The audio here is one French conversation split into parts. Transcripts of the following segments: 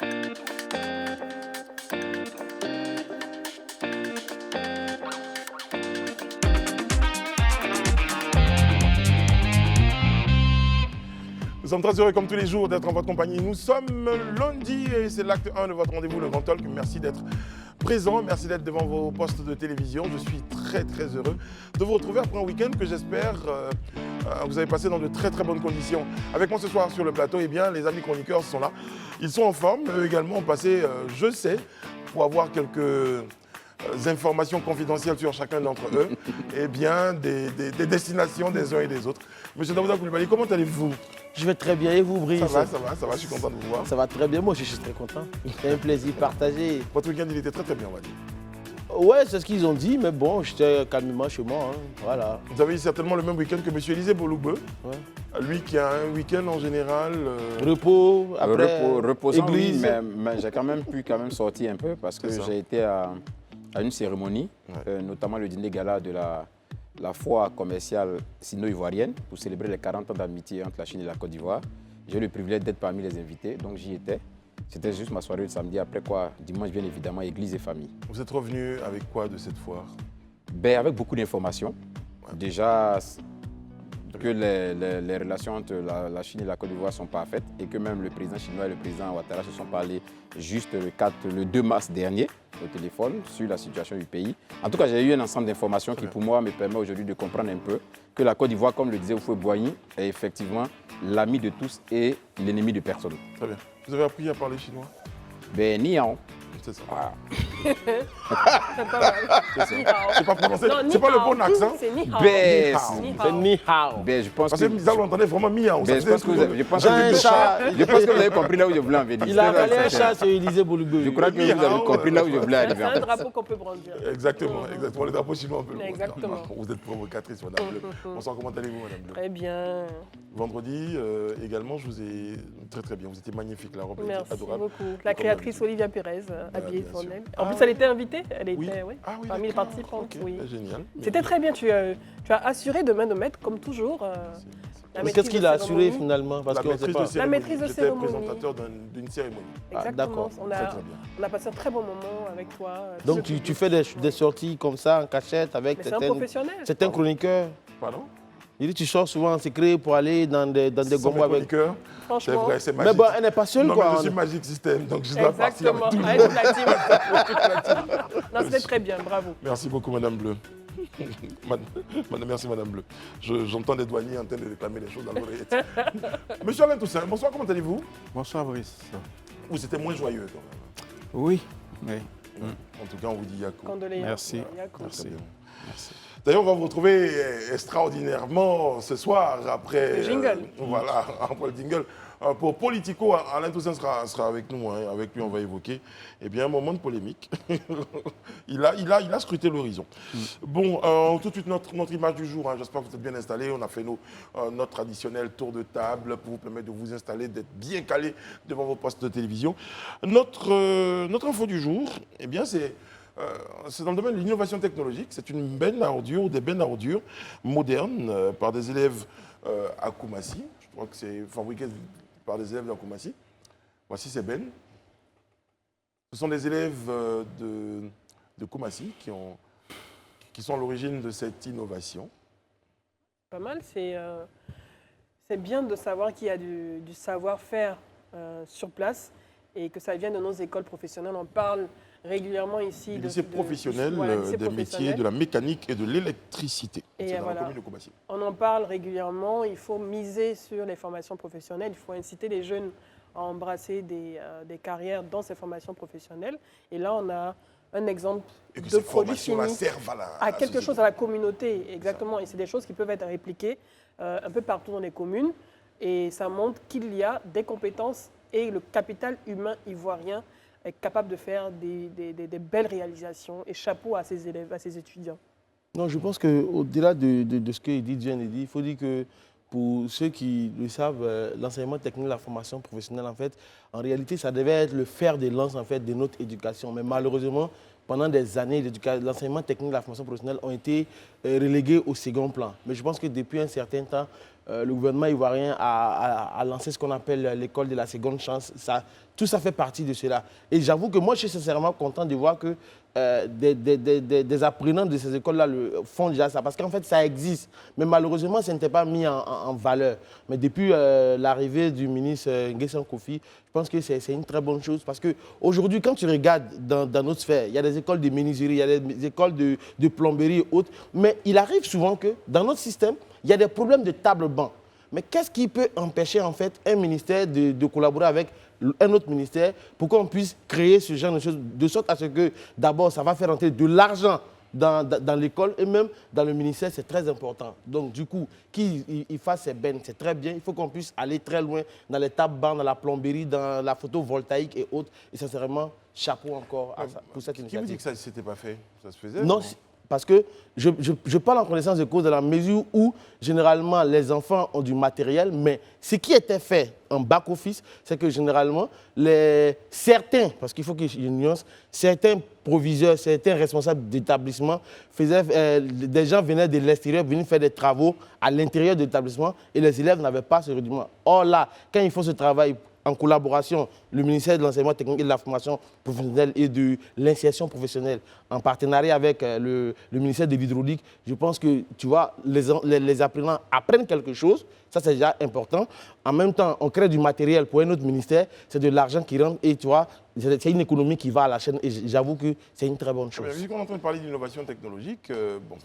Nous sommes très heureux, comme tous les jours, d'être en votre compagnie. Nous sommes lundi et c'est l'acte 1 de votre rendez-vous, le Grand Talk. Merci d'être présent, merci d'être devant vos postes de télévision. Je suis très heureux de vous retrouver après un week-end que j'espère vous avez passé dans de très bonnes conditions. Avec moi ce soir sur le plateau, eh bien, les amis chroniqueurs sont là. Ils sont en forme. Eux également ont passé, je sais, pour avoir quelques informations confidentielles sur chacun d'entre eux, eh bien, des destinations des uns et des autres. Monsieur Daouda Coulibaly, comment allez-vous? Je vais très bien et vous, Brice? Ça va, je suis content de vous voir. Ça va très bien, moi je suis très content. C'est un plaisir partagé. Votre week-end, il était très bien, on va dire. Ouais, c'est ce qu'ils ont dit, mais bon, j'étais calmement chez moi, hein. Voilà. Vous avez eu certainement le même week-end que M. Élisée Boloubeu, Ouais. Lui qui a un week-end en général... Repos, après reposant, église. oui, mais j'ai quand même pu sortir un peu parce que j'ai été à une cérémonie, notamment le dîner gala de la foire commerciale sino-ivoirienne pour célébrer les 40 ans d'amitié entre la Chine et la Côte d'Ivoire. J'ai eu le privilège d'être parmi les invités, donc j'y étais. C'était juste ma soirée le samedi, après quoi, dimanche, bien évidemment, église et famille. Vous êtes revenu avec quoi de cette foire? Ben, avec beaucoup d'informations. Déjà, que les relations entre la Chine et la Côte d'Ivoire ne sont pas faites et que même le président chinois et le président Ouattara se sont parlé juste le 2 mars dernier au téléphone sur la situation du pays. En tout cas, j'ai eu un ensemble d'informations qui, pour moi, me permet aujourd'hui de comprendre un peu que la Côte d'Ivoire, comme le disait Houphouët-Boigny, est effectivement l'ami de tous et l'ennemi de personne. Très bien. Vous avez appris à parler chinois? Ben, ni hao. C'est ça. Voilà. C'est pas mal. C'est pas prononcé, Non, c'est pas le bon accent. C'est ni hao. Ben, C'est ni hao. ben, je pense Parce que... que Misa, vous entendez vraiment miaou. Ben, je pense que vous avez compris là où je voulais en venir. Il a avalé un chat sur Élisée Boloubeu. Je crois que vous avez compris là où je voulais C'est arriver. un drapeau qu'on peut brandir. Exactement. Le drapeau chinois, on peut le voir. Exactement. Vous êtes provocatrice, Madame Bleu. Bonsoir, comment allez-vous, Madame Bleu? Très bien. Vendredi, également, je vous ai très bien. Vous étiez magnifique, la robe était Merci adorable. beaucoup. La créatrice Olivia Pérez, habillée bien sur sûr. elle. En plus, elle était invitée. Elle Oui. était parmi les d'accord. participantes. Ok, Oui. génial. C'était très bien. Tu as assuré de main de maître, comme toujours. La Mais maîtrise qu'est-ce qu'il de a assuré cérémonie. finalement? Parce La qu'on sait maîtrise pas. de cérémonie. maîtrise de J'étais cérémonie. présentateur d'une cérémonie. Exactement. d'accord. On a, Très bien. on a passé un très bon moment avec toi. Donc tu fais des sorties comme ça en cachette avec Mais c'est un professionnel. certains chroniqueurs. Pardon? Il dit tu sors souvent en secret pour aller dans des gombos avec. chroniqueurs. C'est Franchement. vrai, c'est Mais magique. bon, elle n'est pas seule Non, quoi. mais je suis Magic System, donc je dois partir avec Exactement. tout le Avec monde. la team. Non, c'était très bien. Bravo. Merci beaucoup, Madame Bleu. Merci, Madame Bleu. J'entends des douaniers en train de réclamer des choses dans l'oreillette. Monsieur Alain Toussaint, bonsoir, comment allez-vous? Bonsoir Brice. Vous étiez moins joyeux quand même. Oui. En tout cas, on vous dit Yakou. Condoléances. Merci. Yacoub. Très bien. Merci. D'ailleurs, on va vous retrouver extraordinairement ce soir après Le jingle. Voilà, après le jingle. Pour Politico, Alain Toussaint sera avec nous. Hein. Avec lui, on va évoquer un moment de polémique. il a scruté l'horizon. Bon, tout de suite, notre image du jour. Hein. J'espère que vous êtes bien installés. On a fait notre traditionnel tour de table pour vous permettre de vous installer, d'être bien calé devant vos postes de télévision. Notre info du jour, c'est dans le domaine de l'innovation technologique. C'est une benne à ordures ou des bennes à ordures modernes par des élèves à Koumassi. Je crois que c'est fabriqué par des élèves de Koumassi. Voici ces bennes. Ce sont des élèves de Koumassi qui sont à l'origine de cette innovation. Pas mal. C'est bien de savoir qu'il y a du savoir-faire sur place et que ça vient de nos écoles professionnelles. On parle régulièrement ici Du lycée professionnel des métiers de la mécanique et de l'électricité. C'est dans la commune de Koumassi. On en parle régulièrement. Il faut miser sur les formations professionnelles. Il faut inciter les jeunes à embrasser des carrières dans ces formations professionnelles. Et là, on a un exemple Et que de ces produits formations-là finis servent à quelque société. chose à la communauté. Exactement. Et c'est des choses qui peuvent être répliquées un peu partout dans les communes. Et ça montre qu'il y a des compétences et le capital humain ivoirien est capable de faire des belles réalisations. Et chapeau à ces élèves, à ces étudiants. Non, je pense qu'au-delà de ce que Edith vient de dire, il faut dire que pour ceux qui le savent, l'enseignement technique, la formation professionnelle, en fait, en réalité, ça devait être le fer de lance en fait, de notre éducation. Mais malheureusement, pendant des années, l'enseignement technique, la formation professionnelle ont été relégués au second plan. Mais je pense que depuis un certain temps, le gouvernement ivoirien a lancé ce qu'on appelle l'école de la seconde chance. Tout ça fait partie de cela. Et j'avoue que moi, je suis sincèrement content de voir que des apprenants de ces écoles-là font déjà ça. Parce qu'en fait, ça existe. Mais malheureusement, ça n'était pas mis en valeur. Mais depuis l'arrivée du ministre Nguessan Kofi, je pense que c'est une très bonne chose. Parce qu'aujourd'hui, quand tu regardes dans notre sphère, il y a des écoles de menuiserie, il y a des écoles de plomberie et autres. Mais il arrive souvent que dans notre système, il y a des problèmes de table-banc. Mais qu'est-ce qui peut empêcher en fait un ministère de collaborer avec un autre ministère pour qu'on puisse créer ce genre de choses, de sorte à ce que d'abord ça va faire entrer de l'argent dans l'école et même dans le ministère, c'est très important. Donc du coup, qu'il fasse ses bennes, c'est très bien. Il faut qu'on puisse aller très loin dans les tables-bancs, dans la plomberie, dans la photovoltaïque et autres. Et sincèrement, chapeau encore pour cette initiative. Qui vous dit que ça ne s'était pas fait? Ça se faisait? Non, parce que je parle en connaissance de cause dans la mesure où, généralement, les enfants ont du matériel, mais ce qui était fait en back-office, c'est que généralement, certains, parce qu'il faut qu'il y ait une nuance, certains proviseurs, certains responsables d'établissement des gens venaient de l'extérieur, venaient faire des travaux à l'intérieur de l'établissement et les élèves n'avaient pas ce rudiment. Or là, quand ils font ce travail en collaboration, le ministère de l'Enseignement technique et de la formation professionnelle et de l'insertion professionnelle, en partenariat avec le ministère de l'Hydraulique, je pense que, tu vois, les apprenants apprennent quelque chose, ça c'est déjà important. En même temps, on crée du matériel pour un autre ministère, c'est de l'argent qui rentre et tu vois, c'est une économie qui va à la chaîne et j'avoue que c'est une très bonne chose. Vu qu'on est en train de parler d'innovation technologique,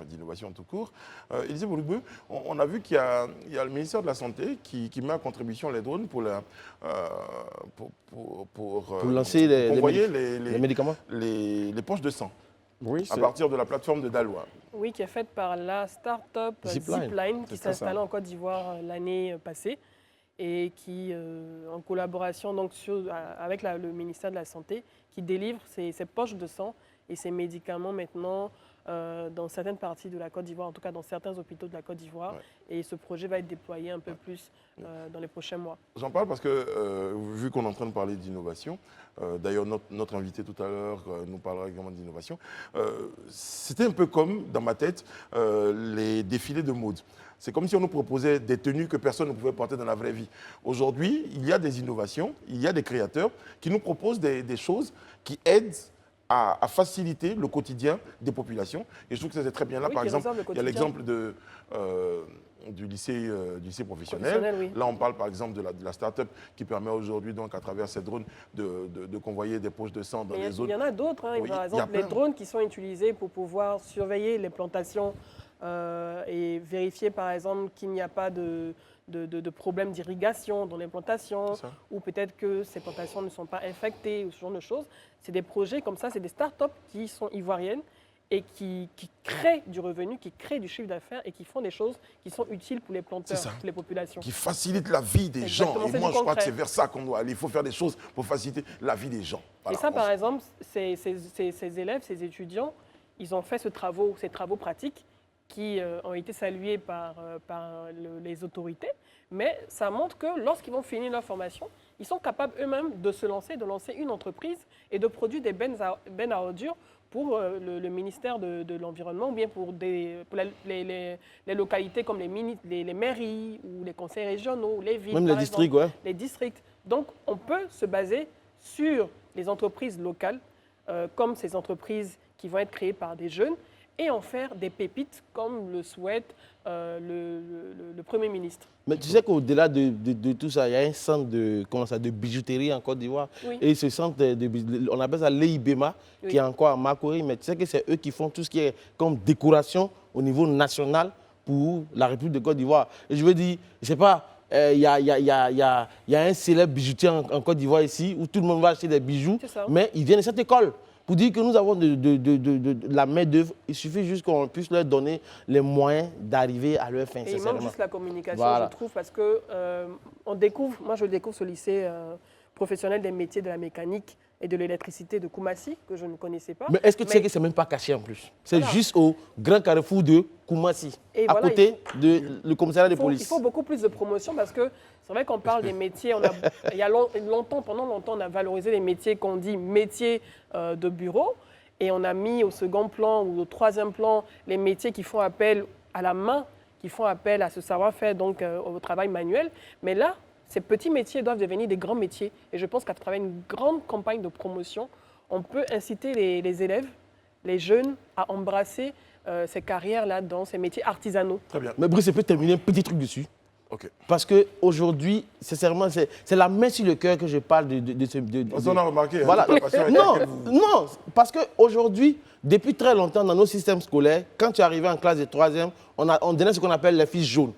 d'innovation tout court, Élisée Boulibeu, on a vu qu'il y a le ministère de la Santé qui met en contribution les drones pour lancer les médicaments, les poches de sang. Oui, à partir de la plateforme de Daloa. Oui, qui est faite par la start-up Zipline, qui s'est installée en Côte d'Ivoire l'année passée et qui, en collaboration donc, avec le ministère de la Santé, qui délivre ces poches de sang et ces médicaments maintenant dans certaines parties de la Côte d'Ivoire, en tout cas dans certains hôpitaux de la Côte d'Ivoire. Ouais. Et ce projet va être déployé un peu plus dans les prochains mois. J'en parle parce que, vu qu'on est en train de parler d'innovation, d'ailleurs notre invité tout à l'heure nous parlera également d'innovation, c'était un peu comme, dans ma tête, les défilés de mode. C'est comme si on nous proposait des tenues que personne ne pouvait porter dans la vraie vie. Aujourd'hui, il y a des innovations, il y a des créateurs qui nous proposent des choses qui aident à faciliter le quotidien des populations. Et je trouve que c'est très bien là. Oui, par exemple, il y a l'exemple du lycée professionnel. Oui. Là, on parle par exemple de la start-up qui permet aujourd'hui, donc, à travers ces drones, de convoyer des poches de sang dans les zones. Il y en a d'autres. Hein. Oui, par exemple, les drones qui sont utilisés pour pouvoir surveiller les plantations et vérifier, par exemple, qu'il n'y a pas de problèmes d'irrigation dans les plantations, ou peut-être que ces plantations ne sont pas infectées, ou ce genre de choses. C'est des projets comme ça, c'est des start-up qui sont ivoiriennes et qui créent du revenu, qui créent du chiffre d'affaires et qui font des choses qui sont utiles pour les planteurs, pour les populations. Qui facilitent la vie des gens. Et moi, je crois que c'est vers ça qu'on doit aller. Il faut faire des choses pour faciliter la vie des gens. Voilà. Et ça, par exemple, ces élèves, ces étudiants, ils ont fait ces travaux pratiques qui ont été salués par les autorités, mais ça montre que lorsqu'ils vont finir leur formation, ils sont capables eux-mêmes de lancer une entreprise et de produire des bennes à ordures pour le ministère de l'Environnement ou bien pour les localités comme les mairies ou les conseils régionaux, les villes. Même les districts, Les districts. Donc, on peut se baser sur les entreprises locales, comme ces entreprises qui vont être créées par des jeunes, et en faire des pépites comme le souhaite le Premier ministre. Mais tu sais qu'au-delà de tout ça, il y a un centre de bijouterie en Côte d'Ivoire. Oui. Et ce centre, on appelle ça l'EIBEMA, qui est encore à Makori. Mais tu sais que c'est eux qui font tout ce qui est comme décoration au niveau national pour la République de Côte d'Ivoire. Et je veux dire, je ne sais pas, il y a un célèbre bijoutier en Côte d'Ivoire ici où tout le monde va acheter des bijoux, mais ils viennent de cette école. Pour dire que nous avons de la main-d'œuvre, il suffit juste qu'on puisse leur donner les moyens d'arriver à leur fin. Et il manque juste la communication, je trouve, parce que moi je découvre ce lycée professionnel des métiers de la mécanique et de l'électricité de Koumassi, que je ne connaissais pas. Mais est-ce que tu sais que ce n'est même pas caché en plus? C'est juste au grand carrefour de Koumassi, à côté du commissariat de police. Il faut beaucoup plus de promotion parce que c'est vrai qu'on parle des métiers. Pendant longtemps, on a valorisé les métiers qu'on dit métiers de bureau et on a mis au second plan ou au troisième plan les métiers qui font appel à la main qui font appel à ce savoir-faire, donc au travail manuel. Mais là, ces petits métiers doivent devenir des grands métiers. Et je pense qu'à travers une grande campagne de promotion, on peut inciter les élèves, les jeunes, à embrasser ces carrières-là dans ces métiers artisanaux. Très bien. Mais Brice, je peux terminer un petit truc dessus. Ok. Parce qu'aujourd'hui, sincèrement, c'est la main sur le cœur que je parle de ce... On a remarqué, Voilà. toute la passion avec Non, laquelle vous- non, parce qu'aujourd'hui, depuis très longtemps, dans nos systèmes scolaires, quand tu arrivais en classe de 3e, on donnait ce qu'on appelle les fiches jaunes.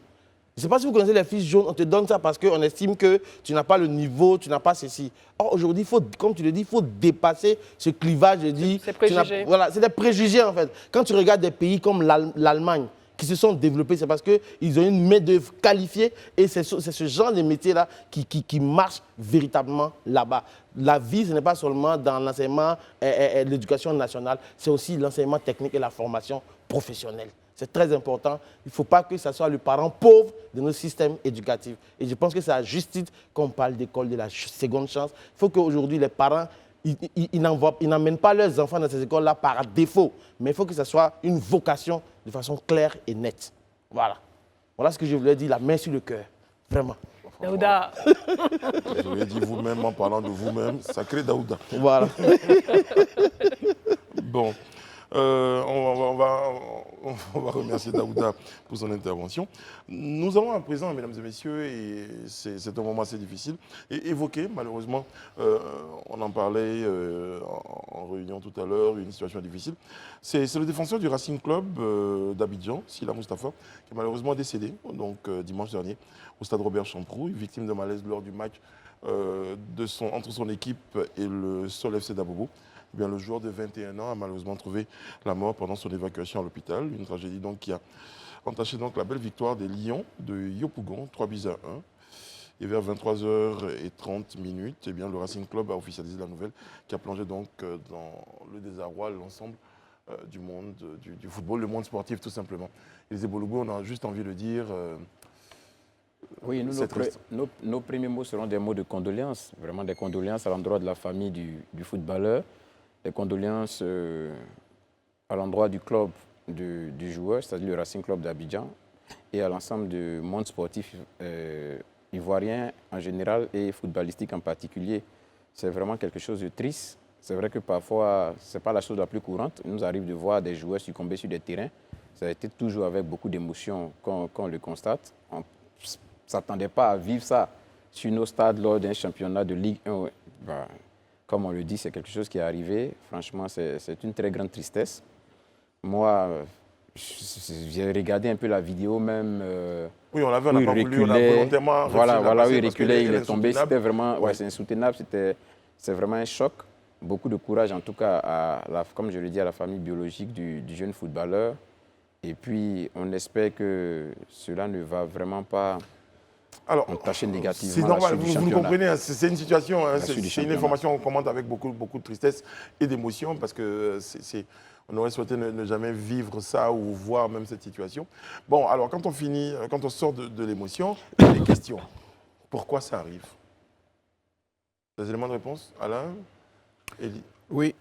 Je ne sais pas si vous connaissez les fiches jaunes, on te donne ça parce qu'on estime que tu n'as pas le niveau, tu n'as pas ceci. Or, aujourd'hui, comme tu le dis, il faut dépasser ce clivage. Ces préjugés. Voilà, c'est des préjugés en fait. Quand tu regardes des pays comme l'Allemagne, qui se sont développés, c'est parce qu'ils ont une main-d'œuvre qualifiée et c'est ce genre de métier-là qui marche véritablement là-bas. La vie, ce n'est pas seulement dans l'enseignement et l'éducation nationale, c'est aussi l'enseignement technique et la formation professionnelle. C'est très important. Il ne faut pas que ce soit le parent pauvre de nos systèmes éducatifs. Et je pense que c'est à juste titre qu'on parle d'école de la seconde chance. Il faut qu'aujourd'hui, les parents, ils n'emmènent pas leurs enfants dans ces écoles-là par défaut. Mais il faut que ce soit une vocation de façon claire et nette. Voilà. Voilà ce que je voulais dire, la main sur le cœur. Vraiment. Daouda, Vous avez dit vous-même en parlant de vous-même, sacré Daouda. Voilà. Bon, on va remercier Daouda pour son intervention. Nous allons à présent, mesdames et messieurs, et c'est un moment assez difficile, et évoquer, malheureusement, on en parlait en réunion tout à l'heure, une situation difficile. C'est le défenseur du Racing Club d'Abidjan, Sila Mustafa, qui est malheureusement décédé donc, dimanche dernier au stade Robert Champroux, victime de malaise lors du match entre son équipe et le Sol FC d'Abobo. Eh bien, le joueur de 21 ans a malheureusement trouvé la mort pendant son évacuation à l'hôpital. Une tragédie donc qui a entaché donc la belle victoire des Lions de Yopougon, 3-1. Et vers 23h30, eh bien, le Racing Club a officialisé la nouvelle qui a plongé donc dans le désarroi l'ensemble du monde du football, le monde sportif tout simplement. Et les Ébolougos, on a juste envie de dire... Oui, c'est triste. nos premiers mots seront des mots de condoléances, vraiment des condoléances à l'endroit de la famille du footballeur, des condoléances à l'endroit du club du joueur, c'est-à-dire le Racing Club d'Abidjan, et à l'ensemble du monde sportif ivoirien en général et footballistique en particulier. C'est vraiment quelque chose de triste. C'est vrai que parfois, ce n'est pas la chose la plus courante. Il nous arrive de voir des joueurs succomber sur des terrains. Ça a été toujours avec beaucoup d'émotion qu'on le constate. On ne s'attendait pas à vivre ça sur nos stades lors d'un championnat de Ligue 1. Comme on le dit, c'est quelque chose qui est arrivé. Franchement, c'est une très grande tristesse. Moi, j'ai regardé un peu la vidéo même. Oui, on l'a vu, on n'a pas voulu, on a volontairement... Voilà, il reculait, il est tombé. insoutenable. C'était vraiment, Ouais. c'est insoutenable. C'est vraiment un choc. Beaucoup de courage, en tout cas, comme je le dis, à la famille biologique du jeune footballeur. Et puis, on espère que cela ne va vraiment pas entacher négativement c'est la normal, suite du vous championnat. comprenez, hein, c'est une situation, hein, suite du c'est une championnat. information qu'on commente avec beaucoup de tristesse et d'émotion parce que on aurait souhaité ne jamais vivre ça ou voir même cette situation. Bon, alors quand on sort de l'émotion, il y a des questions. Pourquoi ça arrive? Des éléments de réponse, Alain, Elie? Oui,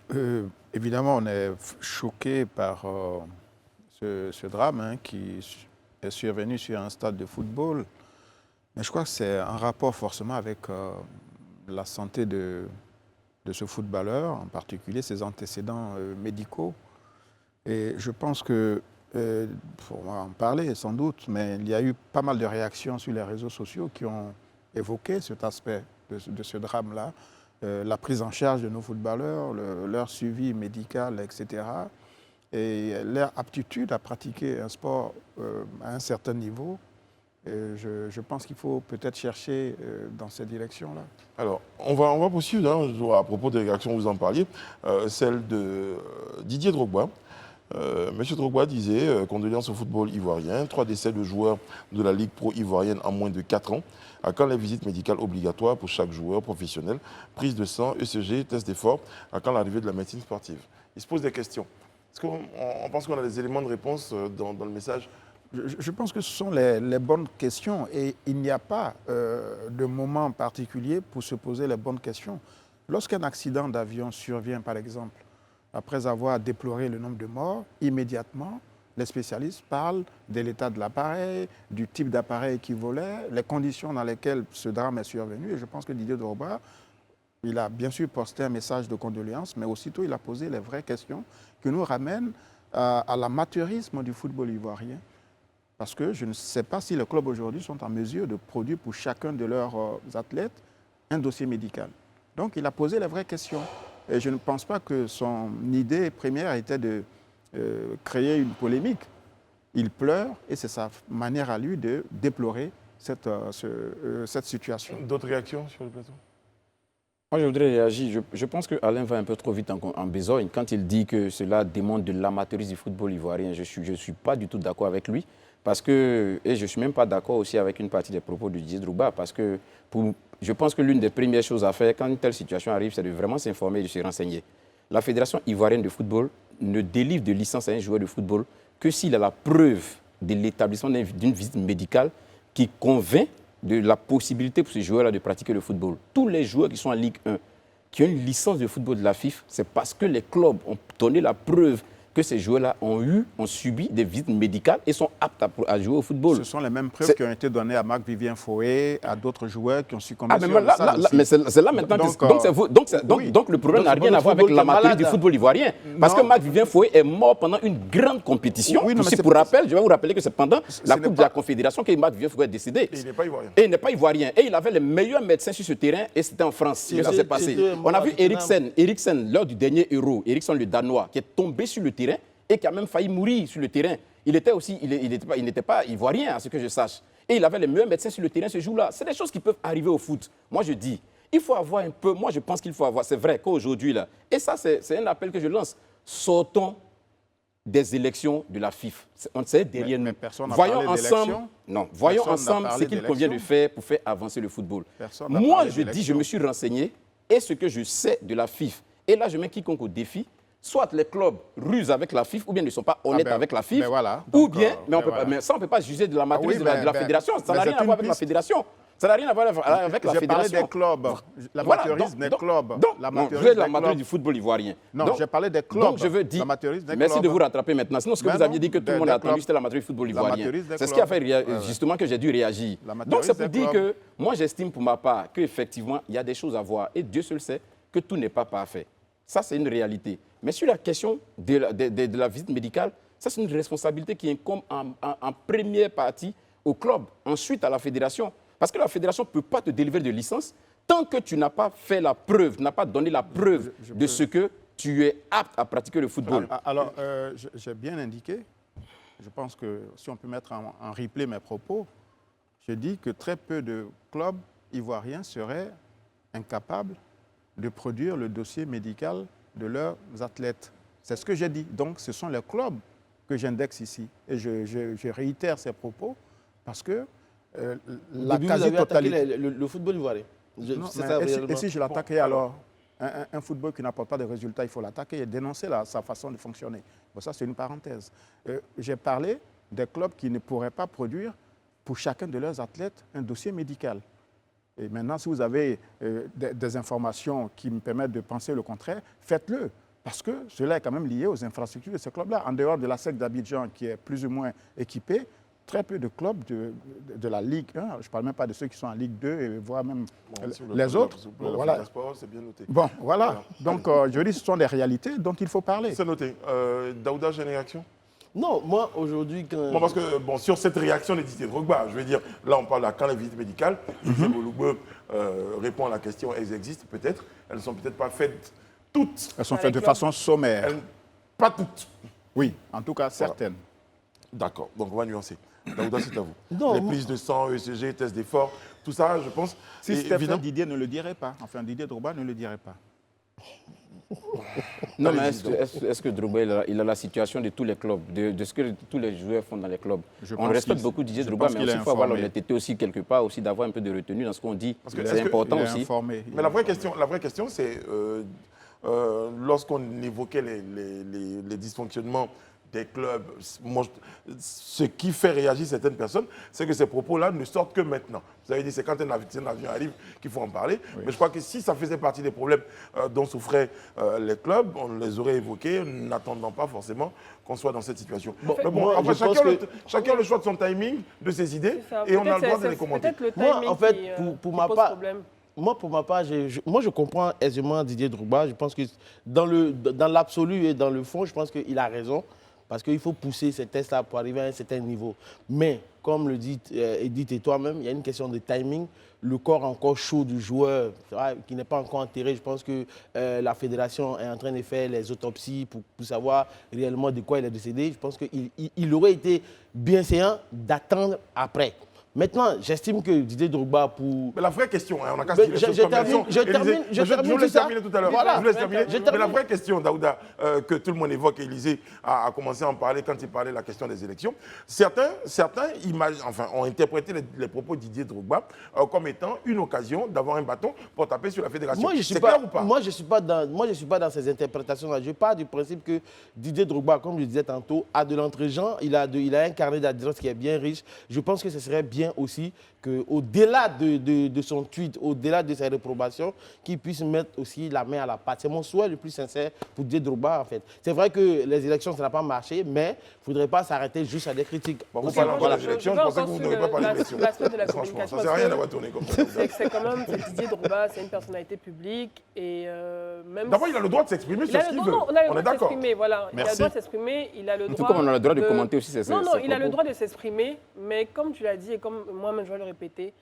évidemment, on est choqué par ce drame hein, qui est survenu sur un stade de football. Mais je crois que c'est un rapport forcément avec la santé de ce footballeur, en particulier ses antécédents médicaux. Et je pense que, on va en parler sans doute, mais il y a eu pas mal de réactions sur les réseaux sociaux qui ont évoqué cet aspect de ce drame-là. La prise en charge de nos footballeurs, leur suivi médical, etc. Et leur aptitude à pratiquer un sport à un certain niveau. Et je pense qu'il faut peut-être chercher dans cette direction-là. Alors, on va poursuivre, hein, à propos des réactions vous en parliez, celle de Didier Drogba. Monsieur Drogba disait condoléances au football ivoirien, 3 décès de joueurs de la Ligue pro ivoirienne en moins de 4 ans. À quand les visites médicales obligatoires pour chaque joueur professionnel, prise de sang, ECG, test d'effort, à quand l'arrivée de la médecine sportive? Il se pose des questions. Est-ce qu'on pense qu'on a des éléments de réponse dans le message? Je pense que ce sont les bonnes questions et il n'y a pas de moment particulier pour se poser les bonnes questions. Lorsqu'un accident d'avion survient, par exemple, après avoir déploré le nombre de morts, immédiatement, les spécialistes parlent de l'état de l'appareil, du type d'appareil qui volait, les conditions dans lesquelles ce drame est survenu. Et je pense que Didier Drogba, il a bien sûr posté un message de condoléances, mais aussitôt il a posé les vraies questions qui nous ramènent à l'amateurisme du football ivoirien. Parce que je ne sais pas si les clubs aujourd'hui sont en mesure de produire pour chacun de leurs athlètes un dossier médical. Donc il a posé les vraies questions. Et je ne pense pas que son idée première était de créer une polémique. Il pleure et c'est sa manière à lui de déplorer cette situation. D'autres réactions sur le plateau? Moi, je voudrais réagir. Je pense qu'Alain va un peu trop vite en besogne quand il dit que cela démontre de l'amateurisme du football ivoirien. Je ne suis pas du tout d'accord avec lui. Parce que, et je ne suis même pas d'accord aussi avec une partie des propos de Didier Drogba, parce que je pense que l'une des premières choses à faire quand une telle situation arrive, c'est de vraiment s'informer et de se renseigner. La Fédération ivoirienne de football ne délivre de licence à un joueur de football que s'il a la preuve de l'établissement d'une visite médicale qui convainc de la possibilité pour ce joueur-là de pratiquer le football. Tous les joueurs qui sont en Ligue 1, qui ont une licence de football de la FIFA, c'est parce que les clubs ont donné la preuve que ces joueurs-là ont subi des visites médicales et sont aptes à jouer au football. Ce sont les mêmes preuves qui ont été données à Marc-Vivien Foé, à d'autres joueurs qui ont succombé sur mais mais c'est là maintenant donc le problème n'a rien à voir avec l'amateurisme du football ivoirien. Parce que Marc-Vivien Foé est mort pendant une grande compétition. Oui, pour rappel, je vais vous rappeler que c'est pendant la Coupe de la Confédération que Marc-Vivien Foé est décédé. Et il n'est pas ivoirien. Et il n'est pas ivoirien. Et il avait les meilleurs médecins sur ce terrain et c'était en France que ça s'est passé. On a vu Eriksen, lors du dernier Euro, Eriksen le Danois, qui est tombé sur le terrain et qui a même failli mourir sur le terrain. Il n'était pas ivoirien, à ce que je sache. Et il avait les meilleurs médecins sur le terrain ce jour-là. C'est des choses qui peuvent arriver au foot. Moi, je dis, il faut avoir un peu... Moi, je pense qu'il faut avoir... C'est vrai qu'aujourd'hui, là... Et ça, c'est un appel que je lance. Sortons des élections de la FIFA. On sait derrière nous. Voyons ensemble... Non, voyons ensemble ce qu'il convient de faire pour faire avancer le football. Moi, je dis, je me suis renseigné et ce que je sais de la FIFA. Et là, je mets quiconque au défi. Soit les clubs rusent avec la FIFA, ou bien ne sont pas honnêtes avec la FIFA, voilà. ou bien, mais ça on ne peut pas juger de l'amateurisme de la fédération. Ça n'a rien à voir avec la fédération. Ça n'a rien à voir avec la fédération. J'ai parlé des clubs. L'amateurisme des clubs. L'amateurisme du football ivoirien. Non, j'ai parlé des clubs. Donc je veux dire, merci de vous rattraper maintenant. Sinon, ce que vous aviez dit que tout le monde a attendu, c'était l'amateurisme du football ivoirien. C'est ce qui a fait justement que j'ai dû réagir. Donc c'est pour dire que moi j'estime pour ma part qu'effectivement, il y a des choses à voir. Et Dieu seul sait que tout n'est pas parfait. Ça, c'est une réalité. Mais sur la question de la visite médicale, ça, c'est une responsabilité qui incombe en première partie au club, ensuite à la fédération. Parce que la fédération ne peut pas te délivrer de licence tant que tu n'as pas fait la preuve, n'as pas donné la preuve de ce que tu es apte à pratiquer le football. Alors, j'ai bien indiqué, je pense que si on peut mettre en replay mes propos, je dis que très peu de clubs ivoiriens seraient incapables de produire le dossier médical de leurs athlètes. C'est ce que j'ai dit. Donc, ce sont les clubs que j'indexe ici. Et je réitère ces propos parce que la quasi-totalité... Le football ivoirien. Et si je l'attaquais alors un football qui n'apporte pas de résultats, il faut l'attaquer et dénoncer sa façon de fonctionner. Bon, ça, c'est une parenthèse. J'ai parlé des clubs qui ne pourraient pas produire pour chacun de leurs athlètes un dossier médical. Et maintenant, si vous avez des informations qui me permettent de penser le contraire, faites-le. Parce que cela est quand même lié aux infrastructures de ce club-là. En dehors de la SEC d'Abidjan, qui est plus ou moins équipée, très peu de clubs de la Ligue 1, je ne parle même pas de ceux qui sont en Ligue 2, et voire même les autres. Voilà. C'est bien noté. Bon, voilà. Donc, je dis, ce sont des réalités dont il faut parler. C'est noté. Daouda, j'ai une réaction? Non, moi, aujourd'hui, quand... Bon, parce que sur cette réaction de Didier Drogba, je veux dire, là, on parle de quand les visites médicales, Didier Boloubeu répond à la question, elles existent peut-être, elles ne sont peut-être pas faites toutes. Elles sont faites de façon sommaire. Pas toutes. Oui, en tout cas, certaines. D'accord, donc on va nuancer. Daouda, c'est à vous. Non, les prises de sang, ECG, tests d'effort, tout ça, je pense... Si c'était fait, Didier ne le dirait pas. Enfin, Didier Drogba ne le dirait pas. Non, mais est-ce que Drogba, il a la situation de tous les clubs, de ce que tous les joueurs font dans les clubs? On respecte beaucoup Didier Drogba, mais il faut avoir l'honnêteté aussi quelque part, aussi d'avoir un peu de retenue dans ce qu'on dit. C'est important aussi. Mais la vraie question, c'est lorsqu'on évoquait les dysfonctionnements des clubs. Moi, ce qui fait réagir certaines personnes, c'est que ces propos-là ne sortent que maintenant. Vous avez dit, c'est quand un avion arrive qu'il faut en parler. Oui. Mais je crois que si ça faisait partie des problèmes dont souffraient les clubs, on les aurait évoqués, n'attendant pas forcément qu'on soit dans cette situation. Mais bon, moi, après, je pense chacun a le choix de son timing, de ses idées, C'est ça. et on a le Peut-être droit de c'est- les commenter. Peut-être le Moi, timing en fait, qui ma pose part, problème. Moi, pour ma part, je comprends aisément Didier Drogba. Je pense que dans l'absolu et dans le fond, je pense qu'il a raison. Parce qu'il faut pousser ces tests-là pour arriver à un certain niveau. Mais, comme le dit Edith et toi-même, il y a une question de timing. Le corps encore chaud du joueur, qui n'est pas encore enterré, je pense que la fédération est en train de faire les autopsies pour savoir réellement de quoi il est décédé. Je pense qu'il aurait été bien séant d'attendre après. Maintenant, j'estime que Didier Drogba pour... Mais la vraie question, hein, on a qu'à se Mais dire les je choses comme elles termine- sont. je Élisée, termine je vous tout laisse ça. terminer tout à l'heure. Voilà. Je vous laisse terminer. Je Mais la termine. vraie question, Daouda, que tout le monde évoque, Élisée a commencé à en parler quand il parlait de la question des élections. Certains ont interprété les propos de Didier Drogba comme étant une occasion d'avoir un bâton pour taper sur la fédération. Moi, je suis C'est pas, clair ou pas? moi, je suis pas dans ces interprétations-là. Je pars du principe que Didier Drogba, comme je disais tantôt, a de l'entre-gens. Il a un carnet d'adresses qui est bien riche. Je pense que ce serait bien aussi qu'au-delà de son tweet, au-delà de ses réprobations, qu'il puisse mettre aussi la main à la pâte. C'est mon souhait le plus sincère pour Didier Drogba, en fait. C'est vrai que les élections, ça n'a pas marché, mais il ne faudrait pas s'arrêter juste à des critiques. Bon, vous Aussi, parlez moi, encore je- des je élections, veux je pensais que encore vous sur n'auriez pas parlé d'élections. l'aspect de la Franchement, communication, ça ne sert à parce rien que d'avoir tourné comme ça. C'est quand même Didier Drogba, c'est une personnalité publique et même. D'abord, il a le droit de s'exprimer sur ce qu'il veut. Non, on a le On droit est de d'accord. s'exprimer, voilà. Il a le Merci. droit de s'exprimer, il a le Tout droit. comme on a le droit de commenter aussi ses Non, ses il a le propos. droit de s'exprimer, mais comme tu l'as dit et comme moi-même je vais le répéter,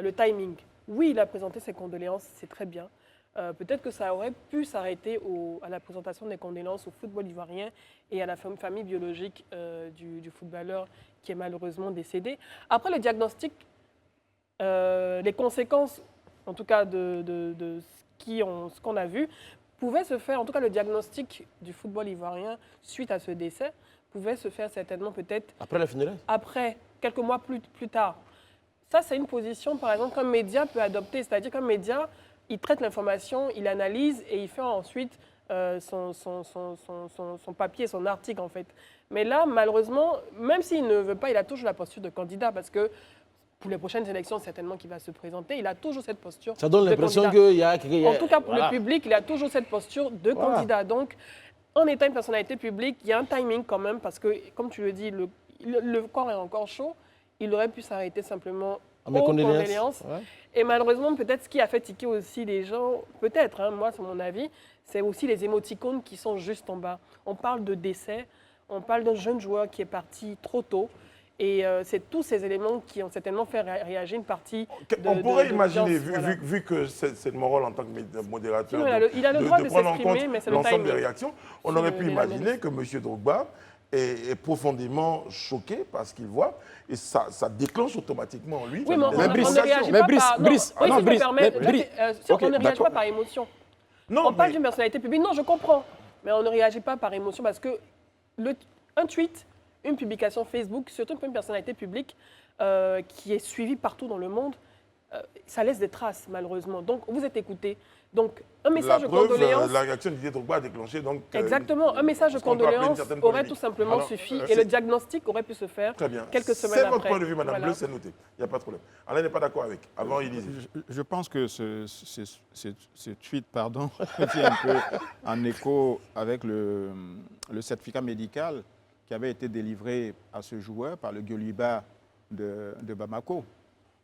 le timing. Oui, il a présenté ses condoléances, c'est très bien. Peut-être que ça aurait pu s'arrêter à la présentation des condoléances au football ivoirien et à la famille biologique du footballeur qui est malheureusement décédé. Après le diagnostic, les conséquences, en tout cas de ce qu'on a vu, pouvaient se faire, en tout cas le diagnostic du football ivoirien suite à ce décès, pouvait se faire certainement peut-être Après la finale. après, quelques mois plus tard. Ça, c'est une position, par exemple, qu'un média peut adopter. C'est-à-dire qu'un média, il traite l'information, il analyse et il fait ensuite son papier, son article, en fait. Mais là, malheureusement, même s'il ne veut pas, il a toujours la posture de candidat parce que pour les prochaines élections, certainement qu'il va se présenter, il a toujours cette posture Ça donne de l'impression candidat. qu'il y a... En tout cas, pour Voilà. le public, il a toujours cette posture de Voilà. candidat. Donc, en étant une personnalité publique, il y a un timing quand même, parce que, comme tu le dis, le corps est encore chaud. Il aurait pu s'arrêter simplement À mes aux condoléances. condoléances. Ouais. Et malheureusement, peut-être ce qui a fait tiquer aussi les gens, peut-être, hein, moi, c'est mon avis, c'est aussi les émoticônes qui sont juste en bas. On parle de décès, on parle d'un jeune joueur qui est parti trop tôt. Et c'est tous ces éléments qui ont certainement fait réagir une partie On pourrait de imaginer, l'audience, voilà. vu que c'est mon rôle en tant que modérateur, Sinon, il a le droit de prendre en s'exprimer, compte mais c'est le l'ensemble des timing. réactions, on Sur aurait le- pu les imaginer analyses. que M. Drogba est profondément choqué par ce qu'il voit et ça déclenche automatiquement en lui. Oui, mais des on ne Brice, réagit mais pas Brice, par... Brice, oui, non, si je me Brice, permets, mais Brice, on ok, ne réagit d'accord. pas par émotion. Non, On parle mais- d'une personnalité publique. Non, je comprends. Mais on ne réagit pas par émotion parce que un tweet, une publication Facebook, surtout pour une personnalité publique qui est suivie partout dans le monde, ça laisse des traces, malheureusement. Donc, vous êtes écouté. Donc, un message de la preuve, condoléances... la réaction de Didier Drogba a déclenché donc... Exactement. Un message de ce qu'on peut appeler une condoléances certaine aurait polémique. tout simplement Alors, suffi. Et c'est- le diagnostic aurait pu se faire Très bien. quelques semaines C'est après. votre point de vue, Madame Voilà. Bleu, c'est noté. Il n'y a pas de problème. Alain n'est pas d'accord avec. Avant, il disait. Je pense que ce tweet pardon, vient un peu en écho avec le certificat médical qui avait été délivré à ce joueur par le Gueuluba de Bamako,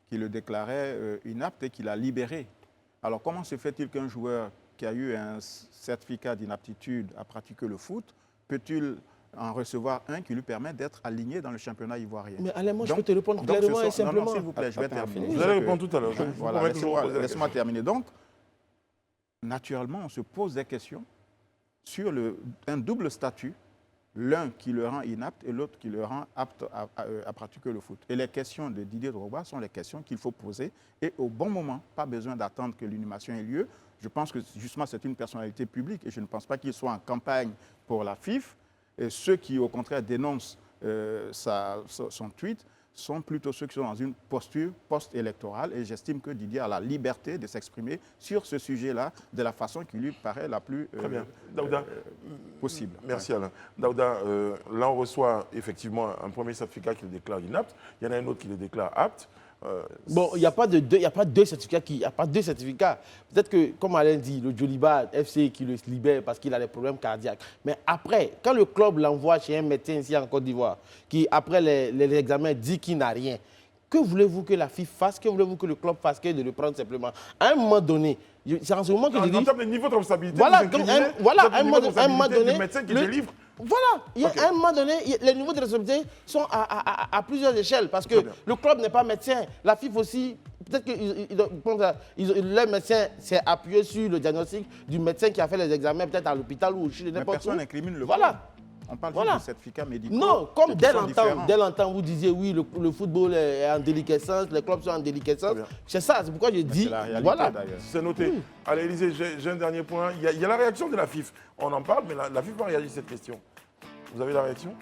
qui le déclarait inapte et qui l'a libéré. Alors comment se fait-il qu'un joueur qui a eu un certificat d'inaptitude à pratiquer le foot peut-il en recevoir un qui lui permet d'être aligné dans le championnat ivoirien? Mais Alain, moi, je Donc- peux te répondre donc, clairement et non, simplement. non, s'il vous plaît, je vais Attends, terminer. Vous Je allez sais répondre que- tout à l'heure. Je vous Voilà, promets toujours poser la laissez-moi question. terminer. Donc, naturellement, on se pose des questions sur un double statut, l'un qui le rend inapte et l'autre qui le rend apte à pratiquer le foot. Et les questions de Didier Drogba sont les questions qu'il faut poser et au bon moment, pas besoin d'attendre que l'inhumation ait lieu. Je pense que justement c'est une personnalité publique et je ne pense pas qu'il soit en campagne pour la FIF. Et ceux qui au contraire dénoncent son tweet sont plutôt ceux qui sont dans une posture post-électorale et j'estime que Didier a la liberté de s'exprimer sur ce sujet-là de la façon qui lui paraît la plus Très bien. Daouda, possible. merci Alain. Daouda, là on reçoit effectivement un premier certificat qui le déclare inapte, il y en a un autre qui le déclare apte. Bon, il n'y a pas deux certificats. Peut-être que, comme Alain dit, le Djoliba FC qui le libère parce qu'il a des problèmes cardiaques. Mais après, quand le club l'envoie chez un médecin ici en Côte d'Ivoire, qui après les examens dit qu'il n'a rien, que voulez-vous que la FIFA fasse? Que voulez-vous que le club fasse que de le prendre simplement? À un moment donné, c'est en ce moment que je dis... En termes de niveau de responsabilité, Voilà, vous incriminez à un moment donné, du médecin qui délivre. Voilà, à un moment donné, les niveaux de responsabilité sont à plusieurs échelles parce que le club n'est pas médecin. La FIFA aussi, peut-être que le médecin s'est appuyé sur le diagnostic du médecin qui a fait les examens, peut-être à l'hôpital ou chez n'importe où. Personne n'incrimine le Voilà. club. On parle juste de certificats médicaux. Non, comme qui dès sont différents. longtemps, vous disiez oui, le football est en déliquescence, les clubs sont en déliquescence. C'est ça, c'est pourquoi je dis, C'est la réalité, voilà. d'ailleurs. C'est noté. Oui. Allez, Élisée, j'ai un dernier point. Il y a la réaction de la FIFA. On en parle, mais la FIFA réagit à cette question. Vous avez la réaction?